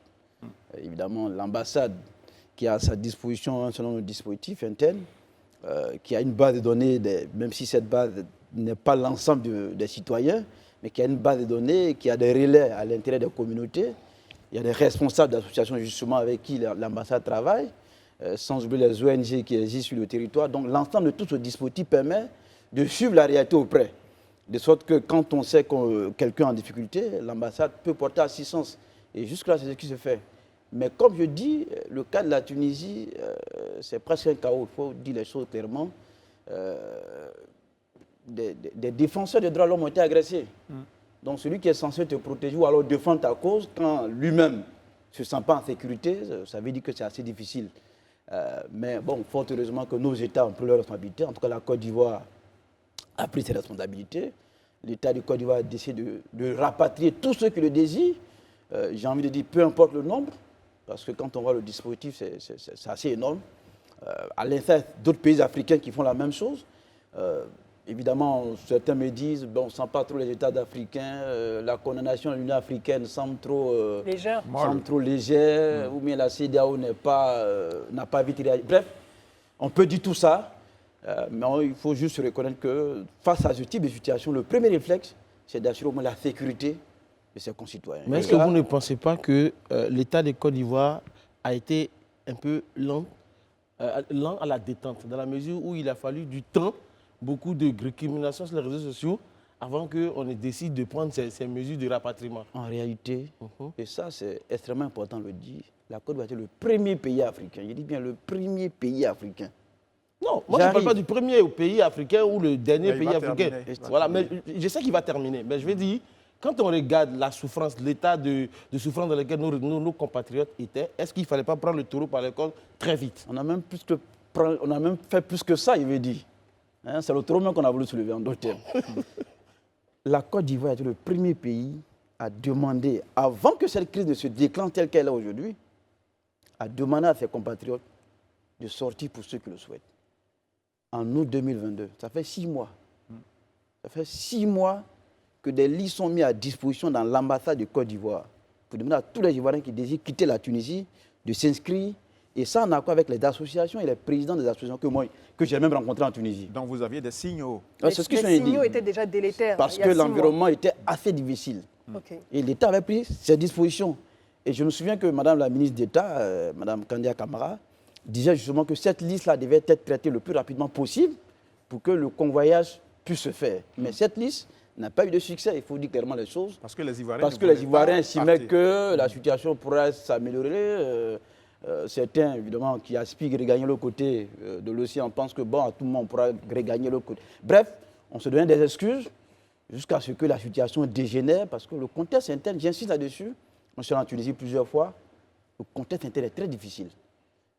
Évidemment, l'ambassade qui a à sa disposition un certain nombre de dispositifs internes, qui a une base de données, même si cette base n'est pas l'ensemble des citoyens, mais qui a une base de données, qui a des relais à l'intérieur des communautés. Il y a des responsables d'associations justement avec qui l'ambassade travaille, sans oublier les ONG qui existent sur le territoire. Donc l'ensemble de tout ce dispositif permet de suivre la réalité au près. De sorte que quand on sait que quelqu'un est en difficulté, l'ambassade peut porter assistance. Et jusque-là, c'est ce qui se fait. Mais comme je dis, le cas de la Tunisie, c'est presque un chaos. Il faut dire les choses clairement. Des défenseurs des droits de l'homme ont été agressés. Donc celui qui est censé te protéger ou alors défendre ta cause, quand lui-même ne se sent pas en sécurité, ça veut dire que c'est assez difficile. Mais bon, fort heureusement que nos États ont pris leurs responsabilités. En tout cas, la Côte d'Ivoire a pris ses responsabilités. L'État de Côte d'Ivoire a décidé de rapatrier tous ceux qui le désirent. J'ai envie de dire, peu importe le nombre, parce que quand on voit le dispositif, c'est assez énorme. À l'instar d'autres pays africains qui font la même chose. Évidemment, certains me disent, bon, on ne sent pas trop les États africains, la condamnation de l'Union africaine semble trop légère, ou bien la CEDEAO n'a pas vite réagi. Bref, on peut dire tout ça, mais il faut juste reconnaître que face à ce type de situation, le premier réflexe, c'est d'assurer au moins la sécurité de ses concitoyens. Mais est-ce que vous ne pensez pas que l'État de Côte d'Ivoire a été un peu lent à la détente, dans la mesure où il a fallu du temps, beaucoup de récriminations sur les réseaux sociaux avant qu'on décide de prendre ces mesures de rapatriement? En réalité, et ça c'est extrêmement important de le dire, la Côte d'Ivoire était le premier pays africain, je dis bien le premier pays africain. Non, moi je ne parle pas du premier pays africain ou le dernier pays africain. Voilà, mais je sais qu'il va terminer, mais je vais dire, quand on regarde la souffrance, l'état de souffrance dans lequel nos compatriotes étaient, est-ce qu'il ne fallait pas prendre le taureau par les cornes très vite? On a même fait plus que ça, il veut dire. Hein, c'est le taureau même qu'on a voulu soulever en d'autres termes. La Côte d'Ivoire était le premier pays à demander, avant que cette crise ne se déclenche telle qu'elle est aujourd'hui, à demander à ses compatriotes de sortir pour ceux qui le souhaitent. En août 2022, ça fait 6 mois. Ça fait 6 mois que des lits sont mis à disposition dans l'ambassade de Côte d'Ivoire pour demander à tous les Ivoiriens qui désirent quitter la Tunisie de s'inscrire. Et ça en accord avec les associations et les présidents des associations que j'ai même rencontrés en Tunisie. Donc vous aviez des signaux. Les signaux étaient déjà délétères. Parce que l'environnement était assez difficile. Et l'État avait pris ses dispositions. Et je me souviens que Madame la ministre d'État, Madame Kandia Camara, disait justement que cette liste-là devait être traitée le plus rapidement possible pour que le convoyage puisse se faire. Mais cette liste n'a pas eu de succès, il faut dire clairement les choses. Parce que les Ivoiriens estimaient que la situation pourrait s'améliorer. Certains, évidemment, qui aspirent à regagner l'autre côté de l'océan pensent que, bon, à tout moment, on pourra regagner l'autre côté. Bref, on se donne des excuses jusqu'à ce que la situation dégénère, parce que le contexte interne, j'insiste là-dessus, on s'est en Tunisie plusieurs fois, le contexte interne est très difficile.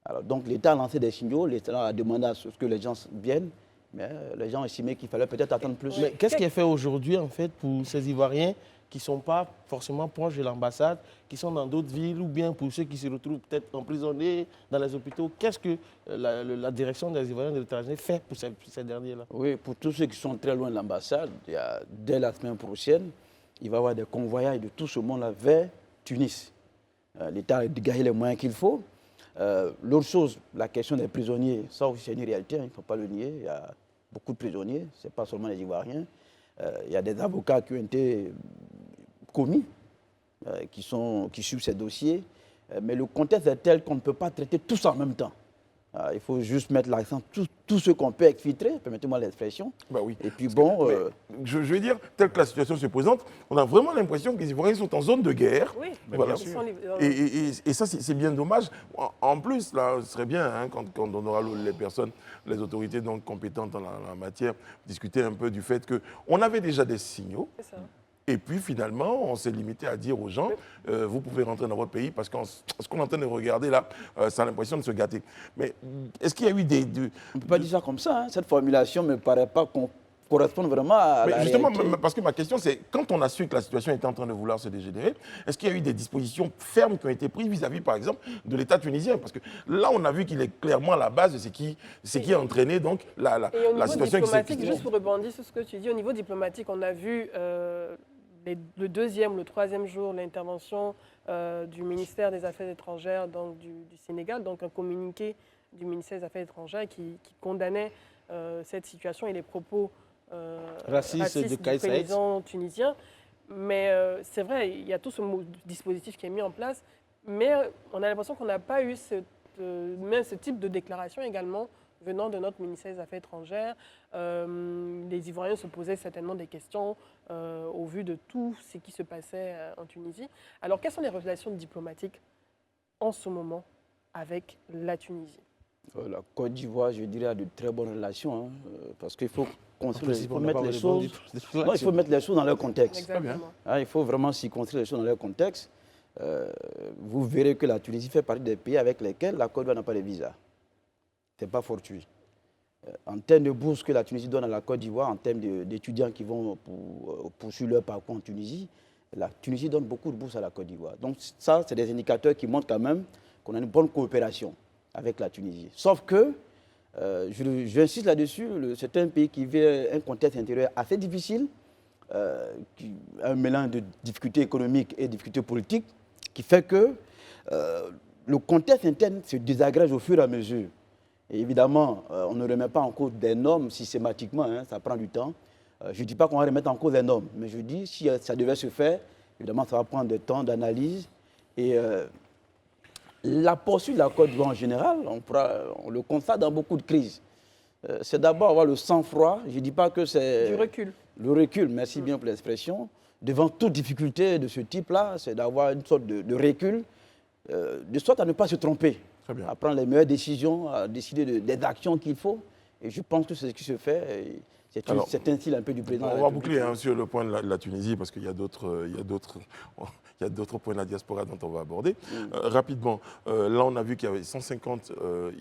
Alors, donc, l'État a lancé des signaux, l'État a demandé à ce que les gens viennent, mais les gens estimaient qu'il fallait peut-être attendre plus. Mais qu'est-ce qui est fait aujourd'hui, en fait, pour ces Ivoiriens qui ne sont pas forcément proches de l'ambassade, qui sont dans d'autres villes, ou bien pour ceux qui se retrouvent peut-être emprisonnés dans les hôpitaux? Qu'est-ce que la direction des Ivoiriens de l'étranger fait pour ces derniers-là? Oui, pour tous ceux qui sont très loin de l'ambassade, dès la semaine prochaine, il va y avoir des convoyages de tout ce monde-là vers Tunis. L'État a dégagé les moyens qu'il faut. L'autre chose, la question des prisonniers, ça aussi c'est une réalité, il ne faut pas le nier. Il y a beaucoup de prisonniers, ce n'est pas seulement les Ivoiriens. Il y a des avocats qui ont été commis, qui suivent ces dossiers. Mais le contexte est tel qu'on ne peut pas traiter tout ça en même temps. Il faut juste mettre l'accent sur tout ce qu'on peut exfiltrer, permettez-moi l'expression. Bah oui. Et puis bon... je vais dire, telle que la situation se présente, on a vraiment l'impression que les Ivoiriens sont en zone de guerre. Oui, voilà. ils sont Et ça, c'est bien dommage. En plus, là, ce serait bien, hein, quand on aura les personnes, les autorités donc, compétentes en la matière, discuter un peu du fait qu'on avait déjà des signaux. C'est ça. Et puis finalement, on s'est limité à dire aux gens, vous pouvez rentrer dans votre pays parce que ce qu'on est en train de regarder là, ça a l'impression de se gâter. Mais est-ce qu'il y a eu On ne peut pas dire ça comme ça. Hein. Cette formulation ne me paraît pas correspondent vraiment à Mais la justement, réalité. parce que ma question, c'est quand on a su que la situation était en train de vouloir se dégénérer, est-ce qu'il y a eu des dispositions fermes qui ont été prises vis-à-vis, par exemple, de l'État tunisien? Parce que là, on a vu qu'il est clairement à la base de ce qui a entraîné donc, la Et au niveau situation diplomatique, qui juste pour rebondir sur ce que tu dis, au niveau diplomatique, on a vu le deuxième, le troisième jour, l'intervention du ministère des Affaires étrangères donc, du Sénégal, donc un communiqué du ministère des Affaires étrangères qui condamnait cette situation et les propos Raciste de du Kais Saied. président tunisien. Mais c'est vrai, il y a tout ce dispositif qui est mis en place, mais on a l'impression qu'on n'a pas eu même ce type de déclaration également venant de notre ministère des Affaires étrangères. Les Ivoiriens se posaient certainement des questions au vu de tout ce qui se passait en Tunisie. Alors, quelles sont les relations diplomatiques en ce moment avec la Tunisie? La Côte d'Ivoire, je dirais, a de très bonnes relations, hein, parce qu'il faut construire, il principe, faut on n'a mettre pas les de choses. bonnes Non, il faut mettre les choses dans leur contexte. Exactement. Hein, il faut vraiment s'y construire les choses dans leur contexte. Vous verrez que la Tunisie fait partie des pays avec lesquels la Côte d'Ivoire n'a pas de visa. Ce n'est pas fortuit. En termes de bourses que la Tunisie donne à la Côte d'Ivoire, en termes d'étudiants qui vont poursuivre leur parcours en Tunisie, la Tunisie donne beaucoup de bourses à la Côte d'Ivoire. Donc ça, c'est des indicateurs qui montrent quand même qu'on a une bonne coopération avec la Tunisie. Sauf que, j'insiste là-dessus, c'est un pays qui vit un contexte intérieur assez difficile, un mélange de difficultés économiques et difficultés politiques, qui fait que le contexte interne se désagrège au fur et à mesure. Et évidemment, on ne remet pas en cause des normes systématiquement, hein, ça prend du temps. Je ne dis pas qu'on va remettre en cause les normes, mais je dis si ça devait se faire, évidemment, ça va prendre du temps d'analyse. Et la poursuite de la Côte d'Ivoire en général, on le constate dans beaucoup de crises. C'est d'abord avoir le sang-froid, je ne dis pas que c'est... Du recul. Le recul, merci bien pour l'expression. Devant toute difficulté de ce type-là, c'est d'avoir une sorte de recul, de sorte à ne pas se tromper. Très bien. À prendre les meilleures décisions, à décider des actions qu'il faut. Et je pense que c'est ce qui se fait. C'est un style un peu du président. On va boucler sur le point de la Tunisie parce qu'il y a d'autres points de la diaspora dont on va aborder. Rapidement, là on a vu qu'il y avait 150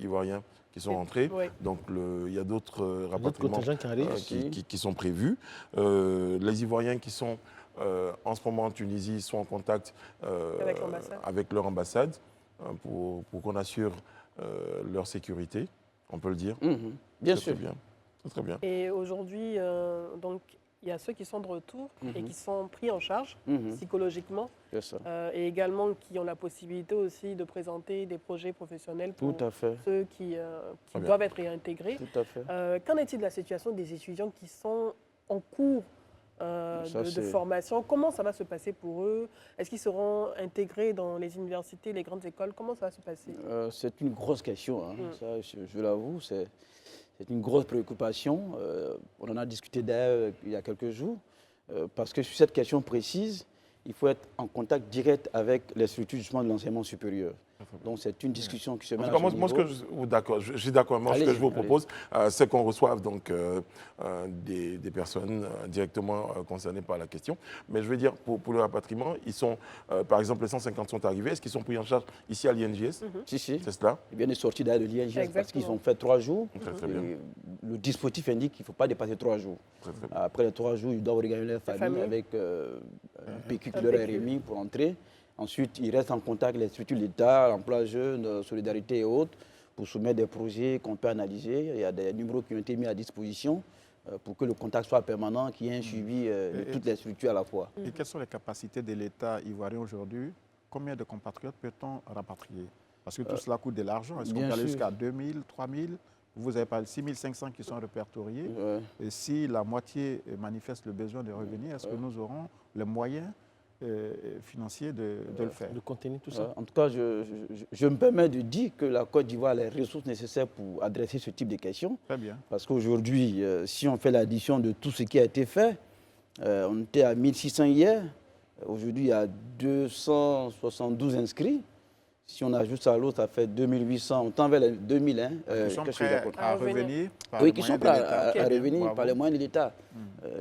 Ivoiriens qui sont rentrés. Oui. Donc il y a d'autres rapatriements contingents qui arrivent qui sont prévus. Les Ivoiriens qui sont en ce moment en Tunisie sont en contact avec leur ambassade pour qu'on assure leur sécurité, on peut le dire. Bien Très, sûr. Très bien. Très bien. Et aujourd'hui, donc, il y a ceux qui sont de retour et qui sont pris en charge psychologiquement C'est ça. et également qui ont la possibilité aussi de présenter des projets professionnels pour Tout à fait. ceux qui bien. doivent être réintégrés. Tout à fait. Qu'en est-il de la situation des étudiants qui sont en cours de formation? Comment ça va se passer pour eux? Est-ce qu'ils seront intégrés dans les universités, les grandes écoles? Comment ça va se passer? C'est une grosse question, hein. Ça, je l'avoue. C'est une grosse préoccupation. On en a discuté d'ailleurs il y a quelques jours, parce que sur cette question précise, il faut être en contact direct avec les structures justement de l'enseignement supérieur. Donc c'est une discussion qui se met à ce niveau. D'accord, je suis d'accord. Moi, ce que je vous propose, c'est qu'on reçoive donc des personnes directement concernées par la question. Mais je veux dire, pour le rapatriement, ils sont, par exemple, les 150 sont arrivés. Est-ce qu'ils sont pris en charge ici à l'INJS? Si. C'est cela? Ils viennent de sortir d'ailleurs de l'INJS parce qu'ils ont fait 3 jours. Très bien. Le dispositif indique qu'il ne faut pas dépasser 3 jours. Très bien. Après les 3 jours, ils doivent regagner leur famille avec un PQ qui leur est remis pour entrer. Ensuite, ils restent en contact avec les structures de l'État, l'emploi jeune, solidarité et autres, pour soumettre des projets qu'on peut analyser. Il y a des numéros qui ont été mis à disposition pour que le contact soit permanent, qu'il y ait un suivi de toutes les structures à la fois. Et quelles sont les capacités de l'État ivoirien aujourd'hui? Combien de compatriotes peut-on rapatrier? Parce que tout cela coûte de l'argent. Est-ce qu'on peut aller jusqu'à 2000, 3000? Vous avez parlé de 6500 qui sont répertoriés. Et si la moitié manifeste le besoin de revenir, est-ce que nous aurons les moyens financiers de le faire? De contenir tout ça. En tout cas, je me permets de dire que la Côte d'Ivoire a les ressources nécessaires pour adresser ce type de questions. Très bien. Parce qu'aujourd'hui, si on fait l'addition de tout ce qui a été fait, on était à 1600 hier. Aujourd'hui, il y a 272 inscrits. Si on ajoute ça à l'autre, ça fait 2800. On tend vers les 2000. Hein, qui sont prêts à revenir par oui, les qui sont moyens de prêts l'État. à revenir Bravo. par les moyens de l'État.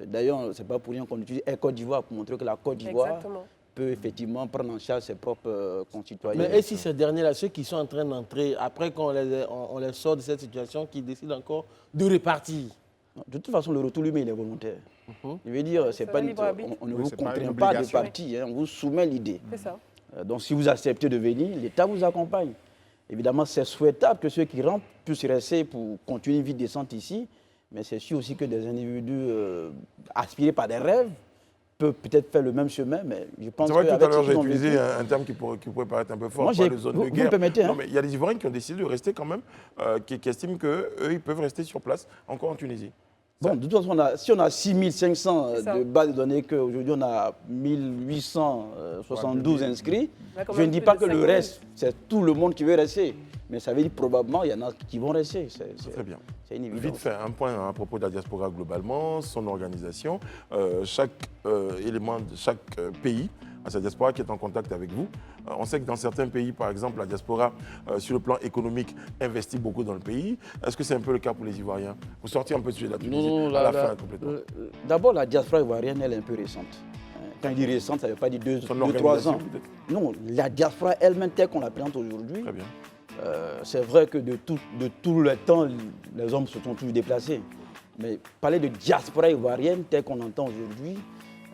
D'ailleurs, ce n'est pas pour rien qu'on utilise Air Côte d'Ivoire pour montrer que la Côte d'Ivoire Exactement. peut effectivement prendre en charge ses propres concitoyens. Mais et si ces derniers-là, ceux qui sont en train d'entrer, après qu'on les sort de cette situation, qui décident encore de repartir? De toute façon, le retour lui-même, il est volontaire. Je veux dire, c'est C'est pas un libre arbitre. on ne Oui, vous c'est pas contraint une pas de obligation. partir, on vous soumet l'idée. C'est ça. Donc, si vous acceptez de venir, l'État vous accompagne. Évidemment, c'est souhaitable que ceux qui rentrent puissent rester pour continuer une vie décente ici, mais c'est sûr aussi que des individus aspirés par des rêves peuvent peut-être faire le même chemin, mais je pense C'est vrai que tout à qu'avec l'heure, ce j'ai qu'ils ont utilisé vécu- un terme qui pourrait paraître un peu fort, Moi, pas j'ai- de zone vous- de vous guerre. me permettez, hein. Non, mais il y a des Ivoiriens qui ont décidé de rester quand même, qui estiment qu'eux, ils peuvent rester sur place, encore en Tunisie. Bon, de toute façon, si on a 6500 C'est ça. de bases de données, qu'aujourd'hui on a 1872 inscrits, On a quand je ne même dis plus pas de que le 5000. reste, c'est tout le monde qui veut rester. Mais ça veut dire probablement il y en a qui vont rester. C'est Très bien. une Vite évidence. fait, un point à propos de la diaspora globalement, son organisation. Chaque élément de chaque pays a sa diaspora qui est en contact avec vous. On sait que dans certains pays, par exemple, la diaspora, sur le plan économique, investit beaucoup dans le pays. Est-ce que c'est un peu le cas pour les Ivoiriens? Vous sortez un peu du sujet de la Tunisie à la fin complètement. D'abord, la diaspora ivoirienne, elle est un peu récente. Quand je dis récente, ça ne veut pas dire Son 2-3 organisation, ans. peut-être. Non, la diaspora elle-même, telle qu'on la présente aujourd'hui, Très bien. c'est vrai que de tout le temps, les hommes se sont toujours déplacés. Mais parler de diaspora ivoirienne, telle qu'on entend aujourd'hui,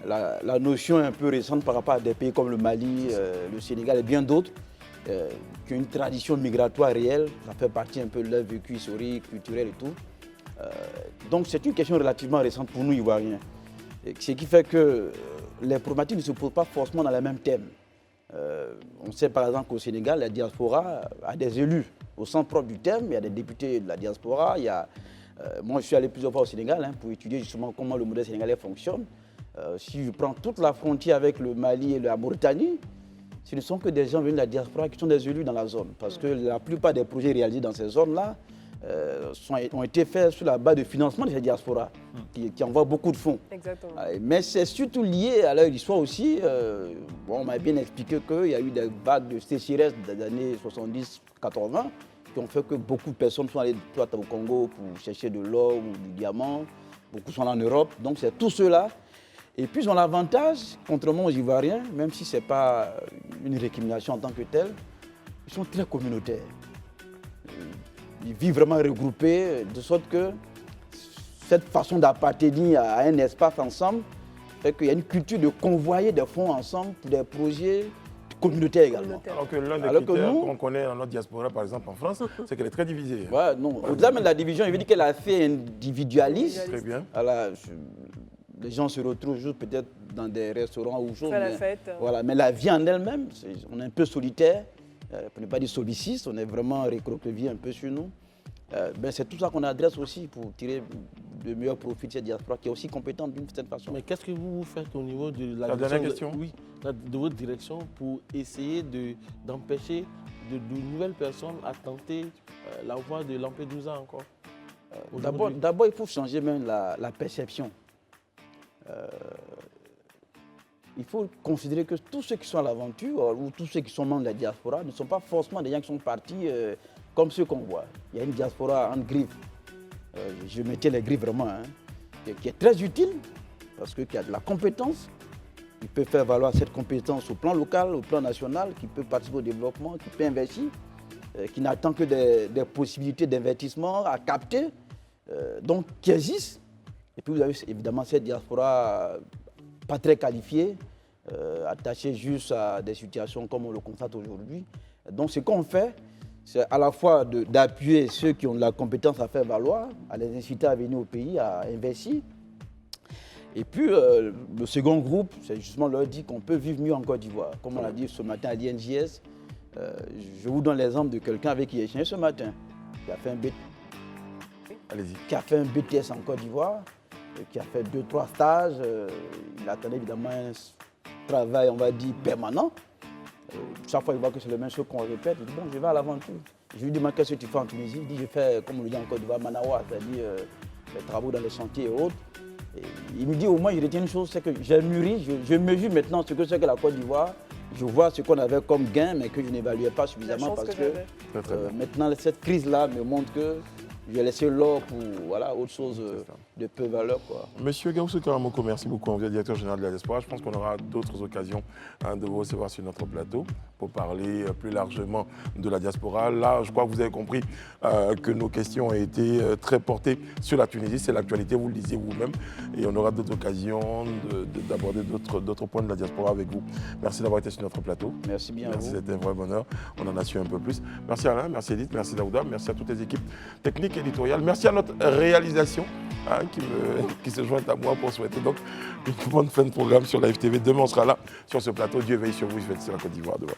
la notion est un peu récente par rapport à des pays comme le Mali, le Sénégal et bien d'autres, qui ont une tradition migratoire réelle. Ça fait partie un peu de leur vécu historique, culturel et tout. Donc c'est une question relativement récente pour nous, Ivoiriens. Ce qui fait que les problématiques ne se posent pas forcément dans les mêmes thèmes. On sait par exemple qu'au Sénégal, la diaspora a des élus au sens propre du terme. Il y a des députés de la diaspora. Moi, je suis allé plusieurs fois au Sénégal pour étudier justement comment le modèle sénégalais fonctionne. Si je prends toute la frontière avec le Mali et la Mauritanie, ce ne sont que des gens venus de la diaspora qui sont des élus dans la zone. Parce que la plupart des projets réalisés dans ces zones-là ont été faits sur la base de financement de ces diasporas, qui envoient beaucoup de fonds. Exactement. Mais c'est surtout lié à leur histoire aussi. On m'a bien expliqué qu'il y a eu des vagues de sécheresse des années 70-80 qui ont fait que beaucoup de personnes sont allées au Congo pour chercher de l'or ou du diamant. Beaucoup sont en Europe. Donc c'est tout cela. Et puis ils ont l'avantage, contrairement aux Ivoiriens, même si ce n'est pas une récrimination en tant que telle, ils sont très communautaires. Ils vivent vraiment regroupés, de sorte que cette façon d'appartenir à un espace ensemble fait qu'il y a une culture de convoyer des fonds ensemble pour des projets communautaires également. Alors que l'un des Alors que critères nous- qu'on connaît dans notre diaspora, par exemple en France, c'est qu'elle est très divisée. Ouais, non. Au-delà même de la division, je veux dire qu'elle a fait individualiste. Très bien. Voilà, les gens se retrouvent juste peut-être dans des restaurants ou choses. Faire la mais- fête. Voilà, mais la vie en elle-même, on est un peu solitaire, pour ne pas dire solliciste, on est vraiment recroquevillé un peu sur nous. C'est tout ça qu'on adresse aussi pour tirer de meilleurs profits de cette diaspora qui est aussi compétente d'une certaine façon. Mais qu'est-ce que vous faites au niveau de la La dernière direction question. Oui, de votre direction pour essayer d'empêcher de nouvelles personnes à tenter la voie de Lampedusa encore aujourd'hui? D'abord, il faut changer même la perception. Il faut considérer que tous ceux qui sont à l'aventure ou tous ceux qui sont membres de la diaspora ne sont pas forcément des gens qui sont partis comme ceux qu'on voit. Il y a une diaspora en griffe. Je mettais les griffes vraiment, qui est très utile parce qu'il y a de la compétence. Il peut faire valoir cette compétence au plan local, au plan national, qui peut participer au développement, qui peut investir, qui n'attend que des possibilités d'investissement à capter, donc qui existent. Et puis vous avez évidemment cette diaspora pas très qualifiée, attachée juste à des situations comme on le constate aujourd'hui. Donc ce qu'on fait, c'est à la fois d'appuyer ceux qui ont de la compétence à faire valoir, à les inciter à venir au pays, à investir. Et puis le second groupe, c'est justement leur dire qu'on peut vivre mieux en Côte d'Ivoire. Comme on l'a dit ce matin à l'INJS, je vous donne l'exemple de quelqu'un avec qui j'ai échangé ce matin, qui a fait Allez-y. qui a fait un BTS en Côte d'Ivoire, qui a fait 2-3 stages. Il attendait évidemment un travail, on va dire, permanent. Chaque fois, il voit que c'est le même chose qu'on répète. Il dit, bon, je vais à l'aventure. Je lui demande qu'est-ce que tu fais en Tunisie. Il dit, je fais, comme on le dit en Côte d'Ivoire, Manawa, c'est-à-dire les travaux dans les chantiers et autres. Et il me dit, au moins, je retiens une chose, c'est que j'ai mûri, je mesure maintenant ce que c'est que la Côte d'Ivoire. Je vois ce qu'on avait comme gain, mais que je n'évaluais pas La suffisamment chance parce que que j'avais. Très, très bien. maintenant, cette crise-là me montre que je vais laisser l'or pour autre chose. de peu valeur, quoi. Monsieur Gausso Karamoko, merci beaucoup. Vous êtes directeur général de la diaspora. Je pense qu'on aura d'autres occasions de vous recevoir sur notre plateau pour parler plus largement de la diaspora. Là, je crois que vous avez compris que nos questions ont été très portées sur la Tunisie. C'est l'actualité, vous le disiez vous-même. Et on aura d'autres occasions d'aborder d'autres points de la diaspora avec vous. Merci d'avoir été sur notre plateau. Merci bien à vous. C'était un vrai bonheur. On en a su un peu plus. Merci Alain, merci Edith, merci Daouda, merci à toutes les équipes techniques et éditoriales. Merci à notre réalisation qui se joint à moi pour souhaiter donc une bonne fin de programme sur la FTV. Demain, on sera là sur ce plateau. Dieu veille sur vous, je vais être sur la Côte d'Ivoire demain.